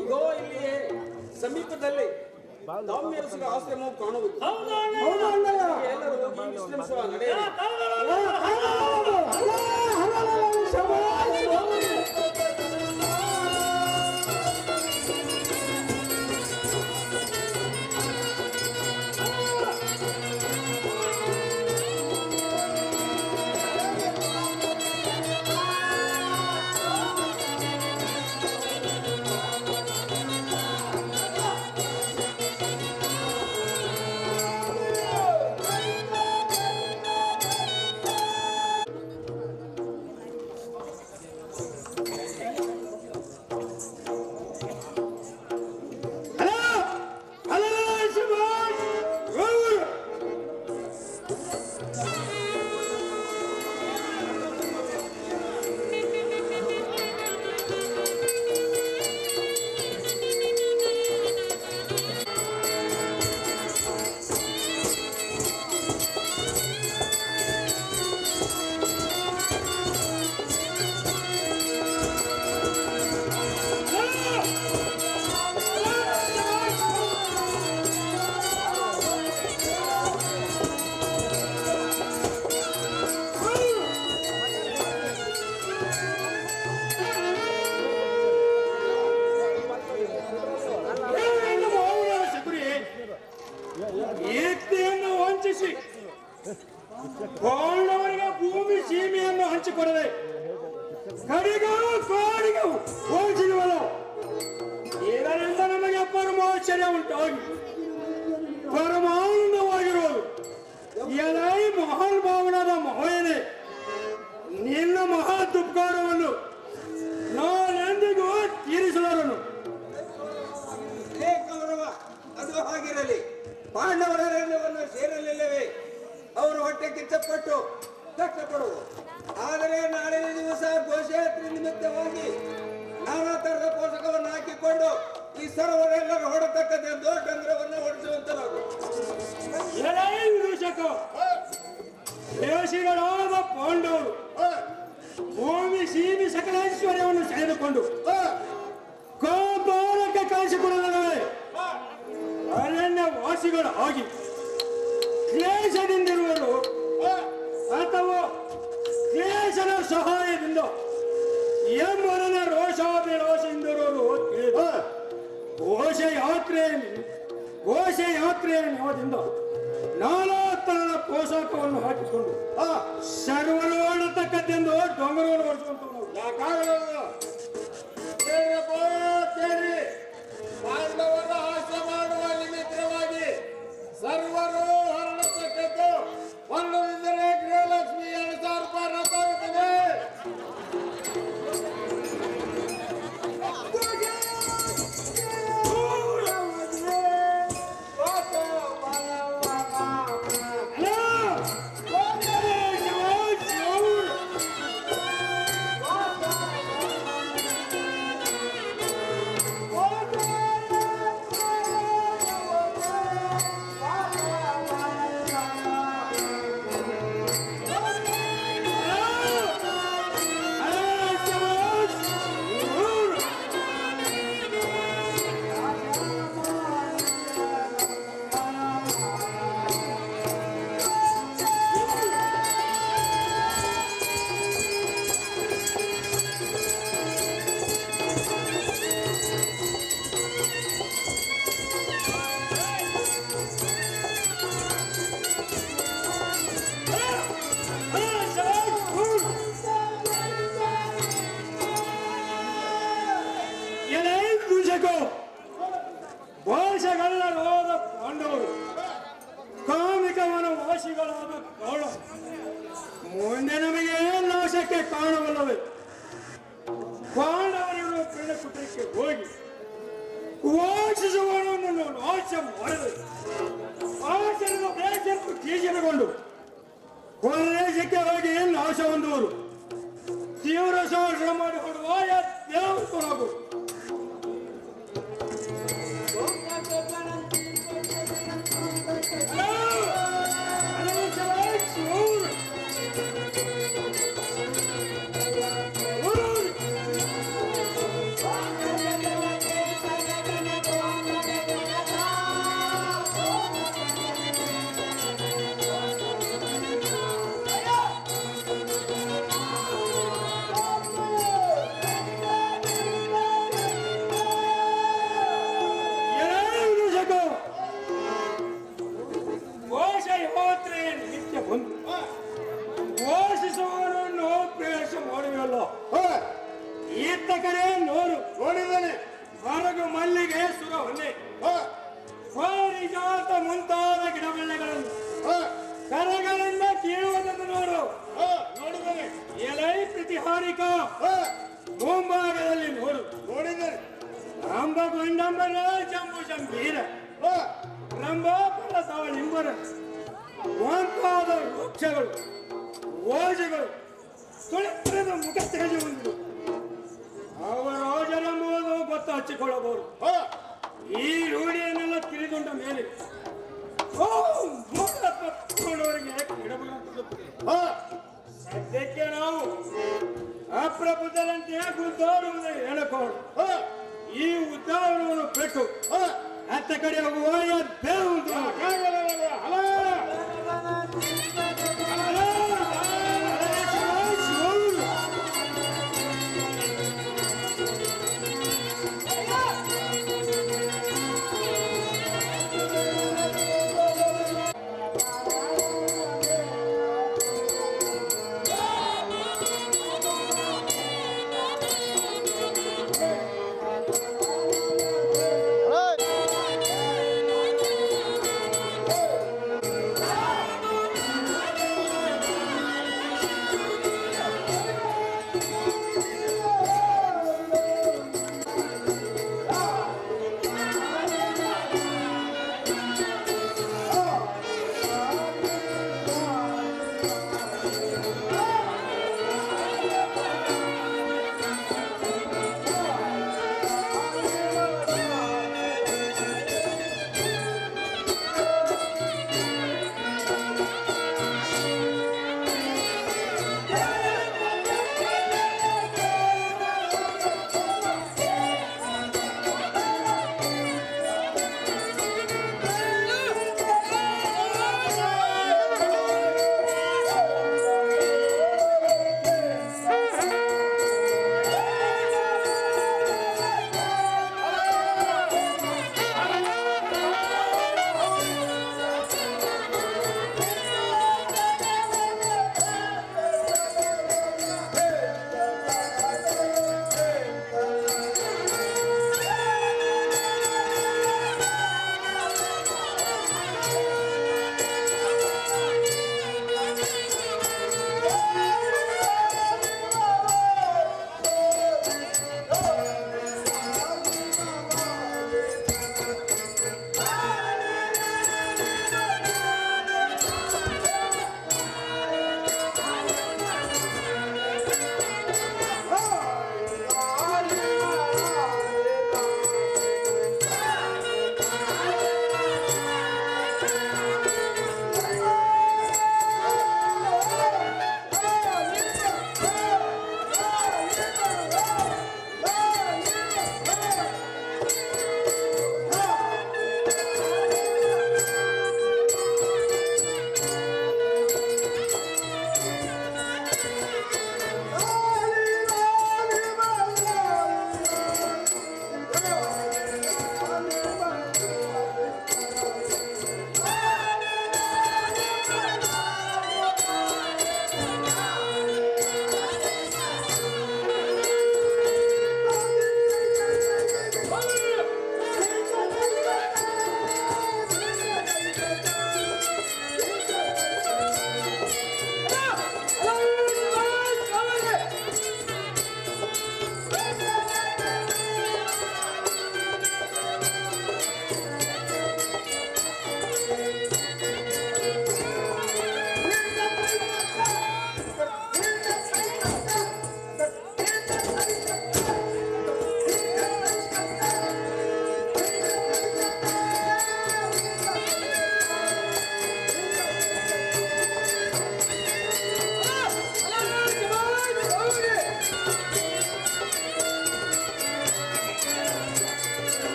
ಈಗೋ ಇಲ್ಲಿಯೇ ಸಮೀಪದಲ್ಲಿ ದಾಮ್ಯರಸರ ಆಶ್ರಮವು ಕಾಣುವುದು. ಹೌದು ಅಣ್ಣಯ್ಯ. ಎಲ್ಲರೂ ಹೋಗಿ ವಿಶ್ರಮಿಸುವ ನಡೆಯಿರಿ. ಕೀರ್ತಿಯನ್ನು ವಂಚಿಸಿ ಪಾಂಡವರಿಗೆ ಭೂಮಿ ಸೀಮೆಯನ್ನು ಹಂಚಿಕೊಡದೆ ಕಡಿಗೂ ಕಾಡಿಗೂ ಹೋಗಿರುವಲ್ಲ. ಇದರಿಂದ ನಮಗೆ ಪರಮಾಶ್ಚರ್ಯ ಉಂಟಾಗಿ ಪರಮಾನಂದವಾಗಿರುವುದು. ಎಲೈ ಮಹಾನ್ ಭಾವನಾದ ಮಹೋಯನೆ, ನಿನ್ನ ಮಹಾ ದುಪ್ಕಾರವನ್ನು ನಾನೆಂದಿಗೂ ತೀರಿಸಲಾರನು. ಹೇ ಕೌರವ, ಅದು ಹಾಗಿರಲಿ. ಪಾಂಡವರೆಲ್ಲವನ್ನು ಸೇರಲಿಲ್ಲವೇ? ಅವರು ಹೊಟ್ಟೆ ಕಿಚ್ಚಪಟ್ಟು ಕಷ್ಟಪಡುವು. ಆದರೆ ನಾಳೆ ದಿವಸ ಘೋಷಯಾತ್ರೆ ನಿಮಿತ್ತವಾಗಿ ನಾನಾ ತರದ ಪೋಷಕವನ್ನು ಹಾಕಿಕೊಂಡು ಈ ಸರ್ವರೆಲ್ಲರೂ ಹೊಡತಕ್ಕದೆಂದು ಡಂಗ್ರವನ್ನು ಹೊಡಿಸುವಂತರಾಗು. ಎಲೈ ವಿದೂಷಕ, ದೇಶಿಗಳಾದ ಪಾಂಡವರು ಭೂಮಿ ಸೀಮಿ ಸಕಲ ಐಶ್ವರ್ಯವನ್ನು ಸೆಳೆದುಕೊಂಡು ಕೋಪಾರಕ್ಕೆ ಕಳಿಸಿಕೊಡಲೇ ಅರಣ್ಯ ವಾಸಿಗಳು ಆಗಿ ಕ್ಲೇಶದಿಂದಿರುವರು ಅಥವಾ ಕ್ಲೇಶದ ಸಹಾಯದಿಂದ ಎಂಬರನ ರೋಷಾಭಿಲಾಷೆಯಿಂದಿರುವರು ತಿಳಿದು ಘೋಷಯಾತ್ರೆಯ ನೆವದಿಂದ ನಾನಾ ತರಹದ ಪೋಷಾಕವನ್ನು ಹಾಕಿಕೊಂಡು ಸರ್ವರು ಆಡತಕ್ಕದ್ದೆಂದು ಡೊಂಗರವನ್ನು ಹೊರಿಸುವಂತವನು. ಪಾಂಡವರ ಆಶ ಮಾಡುವ ನಿಮಿತ್ತ ಬಂದವರು ಕಾಮಿಕವನ ವಾಸಿಗಳಾದ ಕಾರಣ ಮುಂದೆ ನಮಗೆ ನಾಶಕ್ಕೆ ಕಾರಣವಲ್ಲವೇ? ಪಾಂಡವರಿರುವ ಕ್ರೀಡಕೂಟಕ್ಕೆ ಹೋಗಿ ವಾಸಿಸುವವನನ್ನು ನಾಶ ಮಾಡದೆ ಆಚರಣೆ ದೇಶಕ್ಕೆ ತೀರ್ಚನೆಗೊಂಡು ಹೊರದೇಶಕ್ಕೆ ಹೋಗಿ ನಾಶ ಹೊಂದುವರು. ತೀವ್ರ ಸಾಹಸ ಮಾಡಿಕೊಡುವ ದೇವರು ಘೋಷಿಸುವವರನ್ನು ಪ್ರವೇಶ ಮಾಡುವಲ್ಲ. ಈತ ಕಡೆ ನೋಡಿದ್ದಾನೆ ಹೊರಗು ಮಲ್ಲಿಗೆ ಸುರ ಹೊನ್ನೆ ಪಾರಿಜಾತ ಮುಂತಾದ ಗಿಡಬಳ್ಳೆಗಳನ್ನು ಕರಗಳಿಂದ ಕೀಳುವುದನ್ನು ನೋಡಿದ್ದಾನೆ. ಎಲೈ ಪ್ರತಿಹಾರಿಕ ಮುಂಭಾಗದಲ್ಲಿ ನೋಡಿದ್ದಾನೆ. ರಂಭ ಗೊಂಡಂಬರ ಜಂಬು ಜಂಬೀರ ರಂಭಾಪಲ ತಾಳಿಂಬರ ಮುಂತಾದ ವೃಕ್ಷಗಳು ಓಜಗಳು ತುಳಿತದ ಮುಖ ತೆಗೆದುಕೊಂಡು ಅವರ ರಾಜರೆಂಬುದು ಗೊತ್ತು ಹಚ್ಚಿಕೊಳ್ಳಬಹುದು. ಈ ರೂಢಿಯನ್ನೆಲ್ಲ ತಿಳಿದುಕೊಂಡ ಮೇಲೆ ಸದ್ಯಕ್ಕೆ ನಾವು ಅಪ್ರಬುದ್ಧರಂತೆ ಗುದ್ದಾಡುವುದೇ ಹೇಳಕೋಡು. ಈ ಉದ್ದಾರಣವನ್ನು ಬಿಟ್ಟು ಅತ್ತ ಕಡೆ ಹೋಗುವ ದೇವುದು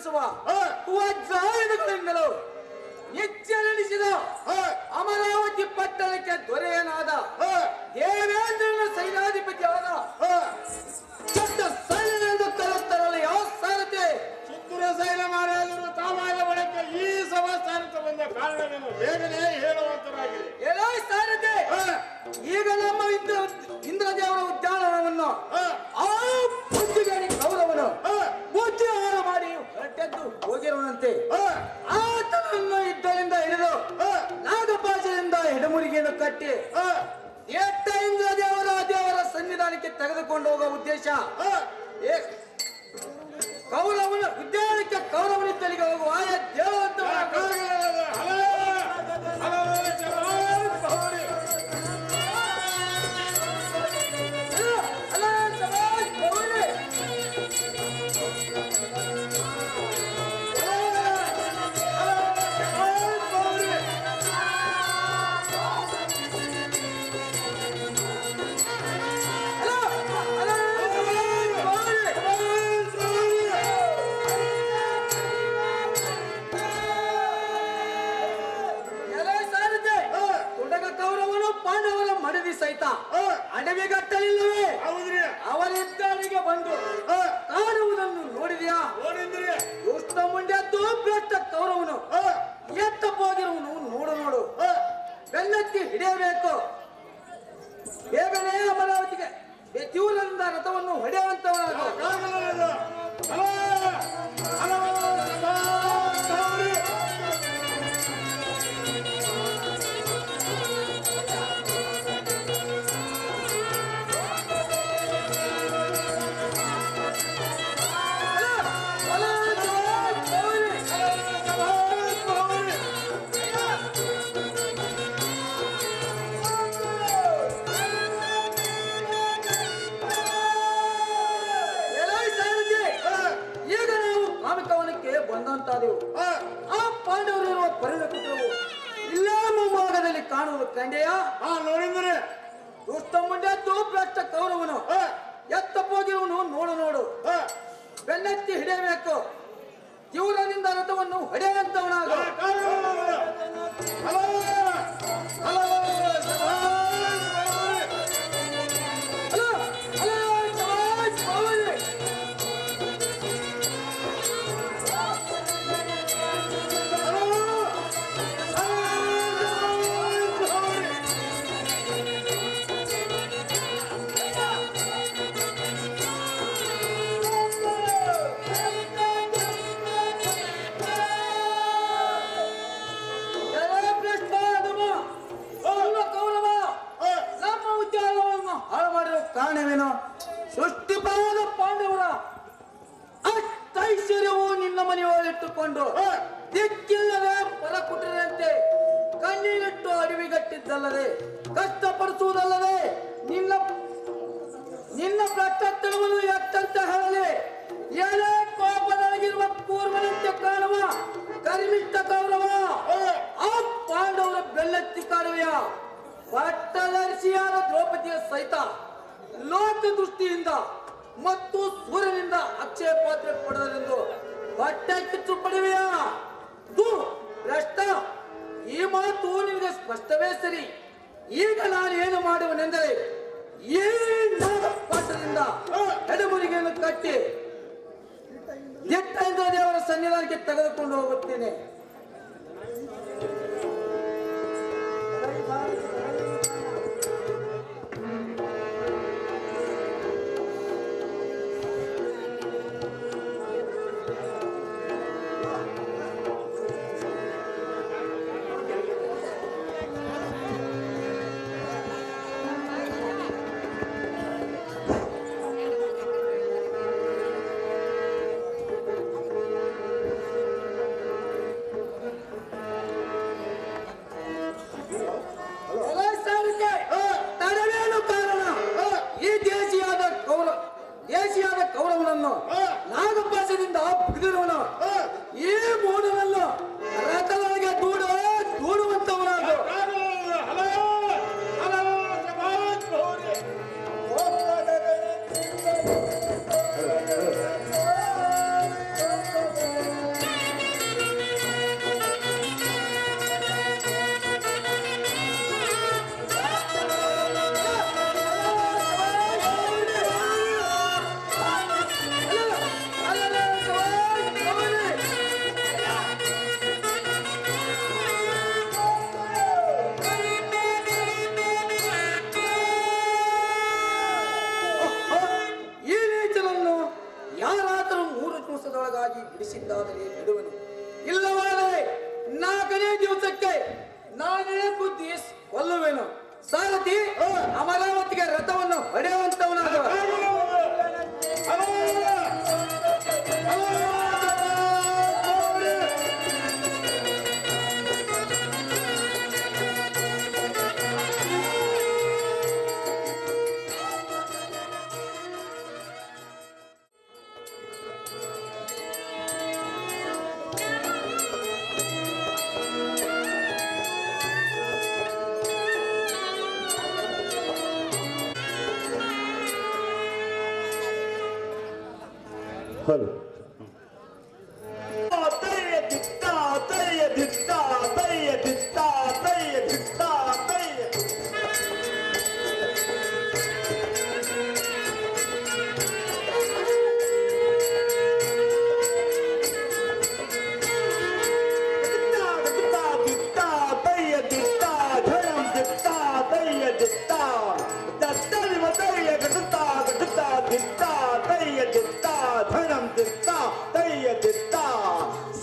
ತೋರಿಸುವ ವಜ್ರಾಯುಧಗಳಿಂದಲೂ ಎಚ್ಚರಿಸಿದ ಅಮರಾವತಿ ಪಟ್ಟಣಕ್ಕೆ ದೊರೆಯನಾದ ದೇವೇಂದ್ರನ ಸೈನ್ಯಾಧಿಪತಿಯಾದ ಚಟ್ಟ ಸೈನ್ಯನೆಂದು ಕರೆಯುತ್ತಾರಲ್ಲ ಯಾವ ಸಾರಥಿ? ಚಿತ್ತೂರ ಸೈನ್ಯ ಮಹಾರಾಜರು ತಾವಾದ ಬಳಿಕ ಈ ಸಭಾಸ್ಥಾನಕ್ಕೆ ಬಂದ ಕಾರಣವೇನು ಬೇಗನೆ ಹೇಳುವಂತರಾಗಿದೆ. ಏನೋ ಸಾರಥಿ, ಈಗ ನಮ್ಮ ಇಂದ್ರದೇವರ ಉದ್ಯಾನವನವನ್ನು ಆ ಬುದ್ಧಿಗಾರಿ ಕೌರವನು ಬುದ್ಧಿ ಹಾಳು ಮಾಡಿ ಹೊರಟೆದ್ದು ಹೋಗಿರುವಂತೆ ಆತನನ್ನು ಇದ್ದರಿಂದ ಹಿಡಿದು ನಾಗಪಾಶದಿಂದ ಹಿಡಮುರಿಗೆಯನ್ನು ಕಟ್ಟಿ ಎಟ್ಟ ಇಂದ್ರದೇವರ ಸನ್ನಿಧಾನಕ್ಕೆ ತೆಗೆದುಕೊಂಡು ಹೋಗುವ ಉದ್ದೇಶ ಕೌರವನ ಉದ್ಯಾನಕ್ಕೆ ಕೌರವನಿದ್ದಲಿಗೆ ಹೋಗುವ ದೇವಂತ ಸಹಿತ ಅಡವಿಗಟ್ಟಲಿಲ್ಲವೇ ಅವರಿದ್ದರಿಗೆ ಬಂದು ಕಾಣುವುದನ್ನು ನೋಡಿದ್ಯಾ? ದುಷ್ಟ ಮುಂಡೆದ್ದು ಭ್ರಷ್ಟ ಕೌರವನು ಎತ್ತ ಹೋಗಿರುವನು ನೋಡು ಬೆನ್ನತ್ತಿ ಹಿಡಿಯಬೇಕು. ಬೇಗನೆ ಅಮರಾವತಿಗೆ ತೀವ್ರದಿಂದ ರಥವನ್ನು ಹೊಡೆಯುವಂತವನಾಗ ಆ ಪಾಂಡವರು ಇರುವ ಪರಿದ ಪುತ್ರವು ಇಲ್ಲೇ ಮುಂಭಾಗದಲ್ಲಿ ಕಾಣುವುದು ಕಂಡೆಯ ನೋಡಿದರೆ ದುಷ್ಟ ಮುಂಡೆದ್ದು ಭ್ರಷ್ಟ ಕೌರವನು ಎತ್ತ ಹೋಗಿರುವನು ನೋಡು ಬೆನ್ನತ್ತಿ ಹಿಡಿಯಬೇಕು. ತೀವ್ರದಿಂದ ರಥವನ್ನು ಹೊಡೆಯುವಂತವನಾಗ ಕಾರಣವೇನು? ಸೃಷ್ಟಿಪಾದ ಪಾಂಡವರ ಅಷ್ಟೈಶ್ವರ್ಯವು ನಿನ್ನ ಮನೆಯೊಳಗಿಟ್ಟುಕೊಂಡು ದಿಕ್ಕಿಲ್ಲದೆ ಪರಕುಟರಂತೆ ಕಣ್ಣೀರಿಟ್ಟು ಅಡವಿಗಟ್ಟಿದ್ದಲ್ಲದೆ ಕಷ್ಟಪಡಿಸುವುದಲ್ಲದೆ ನಿನ್ನ ಭ್ರಷ್ಟತನವನ್ನು ಎತ್ತಂತ ಹೇಳಲಿ ಎಲೆ ಕೋಪದೊಳಗಿರುವ ಕೂರ್ಮನಂತೆ ಕಾಣುವ ಕರಿಮಿಷ್ಟ ಕೌರವ ಆ ಪಾಂಡವರ ಬೆಲ್ಲೆತ್ತಿ ಕಾಣುವೆಯ ಪಟ್ಟದರ್ಶಿಯಾದ ದ್ರೌಪದಿಯ ಸಹಿತ ಲೋಕ ದೃಷ್ಟಿಯಿಂದ ಮತ್ತು ಸೂರ್ಯನಿಂದ ಅಕ್ಷಯ ಪಾತ್ರೆ ಪಡೆದರೆಂದು ಬಟ್ಟೆ ಕಿಚ್ಚು ಪಡೆವೆಯಾ? ಭ್ರಷ್ಟ, ಈ ಮಾತು ನಿನಗೆ ಸ್ಪಷ್ಟವೇ ಸರಿ. ಈಗ ನಾನು ಏನು ಮಾಡುವನೆಂದರೆ ಈ ನಾಗಪಾಠದಿಂದ ಎಡಮುರಿಗೆಯನ್ನು ಕಟ್ಟಿ ದಿಟ್ಟ ದೇವರ ಸನ್ನಿಧಾನಕ್ಕೆ ತೆಗೆದುಕೊಂಡು ಹೋಗುತ್ತೇನೆ. ದೇಶಿಯಾದ ಕೌರವನನ್ನು ನಾಗಪಾಶದಿಂದ ಬಿದಿರುವನು ಈ ಮೂಡನನ್ನು ರಥದೊಳಗೆ ದೂಡುವಂತವನಾದ ಬಿಡಿಸಿದ್ದಾದರೆ ಬಿಡುವನು, ಇಲ್ಲವಾದರೆ 4ನೇ ದಿವಸಕ್ಕೆ ನಾನೇ ಬುದ್ಧಿ ಕೊಲ್ಲುವೆನು. ಸಾರಥಿ, ಅಮರಾವತಿಗೆ ರಥವನ್ನು ಹೊಡೆಯುವಂತವನಾದ ಹಲೋ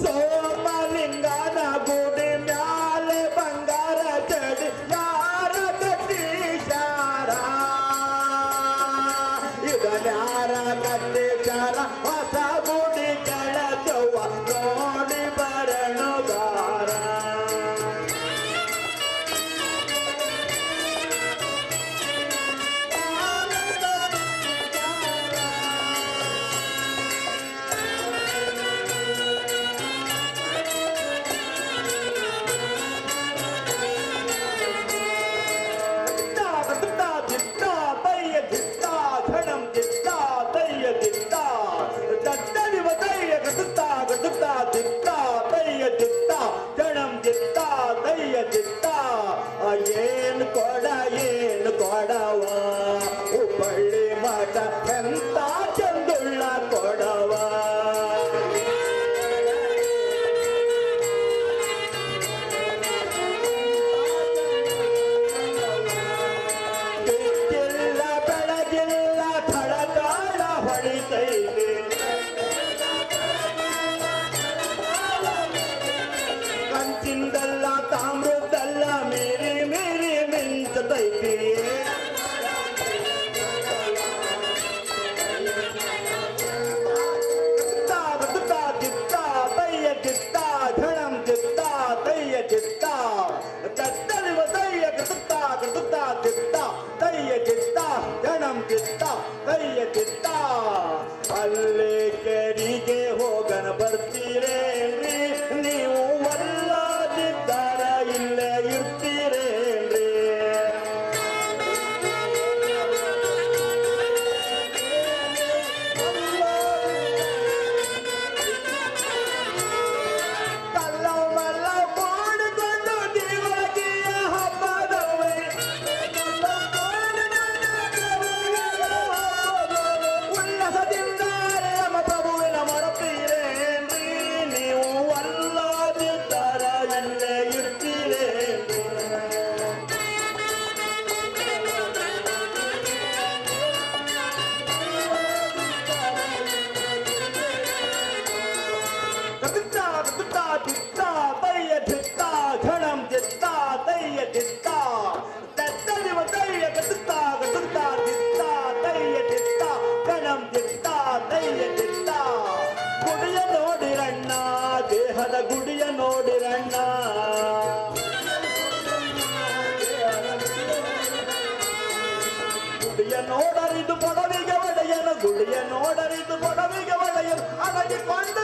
ಸೋಮಲಿಂಗನ ಗುಡಿ ಮ್ಯಾಲೆ ಬಂಗಾರ ಚಡಿ ಯಾರ ಕಟ್ಟೀಶಾರ, ಇದನ್ಯಾರ ಕಟ್ಟೀಶಾರ, ಹೊಸ ಗುಡಿ ಕೆಳಚವ್ವ ನೋಡಿ ಬರಣಗಾರ. ಏನ್ ಕೊಡವ ಹುಬ್ಬಳ್ಳಿ ಮಠ ಎಂತ ಚಂದುಳ್ಳ ಕೊಡವ. ಬಿಟ್ಟಿಲ್ಲ ಬೆಳಗಿಲ್ಲ ಥಳಕಾಳ ಹೊಡಿತೈತಿ, ಕಂಚಿಂದಲ್ಲ ತಾಮ್ರದಲ್ಲ ಮೀರಿ ಮೀರಿ ಮಿಂಚತೈತಿ. ಝಣಂ ಚಿತ್ತ ತಯ್ಯ ಚಿತ್ತ ತತ್ತಲಿವ ತಯ್ಯ ಕೃತ ಕೃತ ಚಿತ್ತ ತಯ್ಯ ಚಿತ್ತ ಝಣಂ ಚಿತ್ತ ತಯ್ಯ ಚಿತ್ತ. ಅಲ್ಲೇ ಕೆರಿಗೆ ಹೋಗನ ಬರ್ತೀರೇನ್ರಿ, ನೀವು ಒಲ್ಲದಿದ್ದಾರ ಇಲ್ಲೇ ಇರ್ತೀರೇನ್ರಿ. ಕಲ್ಲವಲ್ಲ ಮಾಡಿಕೊಂಡು ದೇವಕಿಯ ಹಬ್ಬದವೇ, ಉಲ್ಲಾಸದಿಂದ ನಮ್ಮ ಪ್ರಭುವಿನ ಮರತೀರೇನ್ರಿ, ನೀವು ಅಲ್ಲದಿದ್ದಾರ ಇಲ್ಲೇ ಇರ್ತೀರೇನ್ರಿ. ಚಿತ್ತ ತಯ್ಯ ಚಿತ್ತ ಝಣಂ ಚಿತ್ತ ತಯ್ಯ ಚಿತ್ತ ತತ್ತಲಿವ ತಯ್ಯ ಕಟುತ್ತ ಕಟುತ್ತ ಚಿತ್ತ ತಯ್ಯ ಚಿತ್ತ ಝಣಂ ಚಿತ್ತ ತಯ್ಯ ಚಿತ್ತ. ಗುಡಿಯ ನೋಡಿರಣ್ಣ, ದೇಹದ ಗುಡಿಯ ನೋಡಿರಣ್ಣ, ಗುಡಿಯ ನೋಡರಿದು ಪೊಡವಿಗೆ ಒಡೆಯನು, ಗುಡಿಯ ನೋಡರಿದು ಪೊಡವಿಗೆ ಒಡೆಯನು, ಅಡಗಿಕೊಂಡು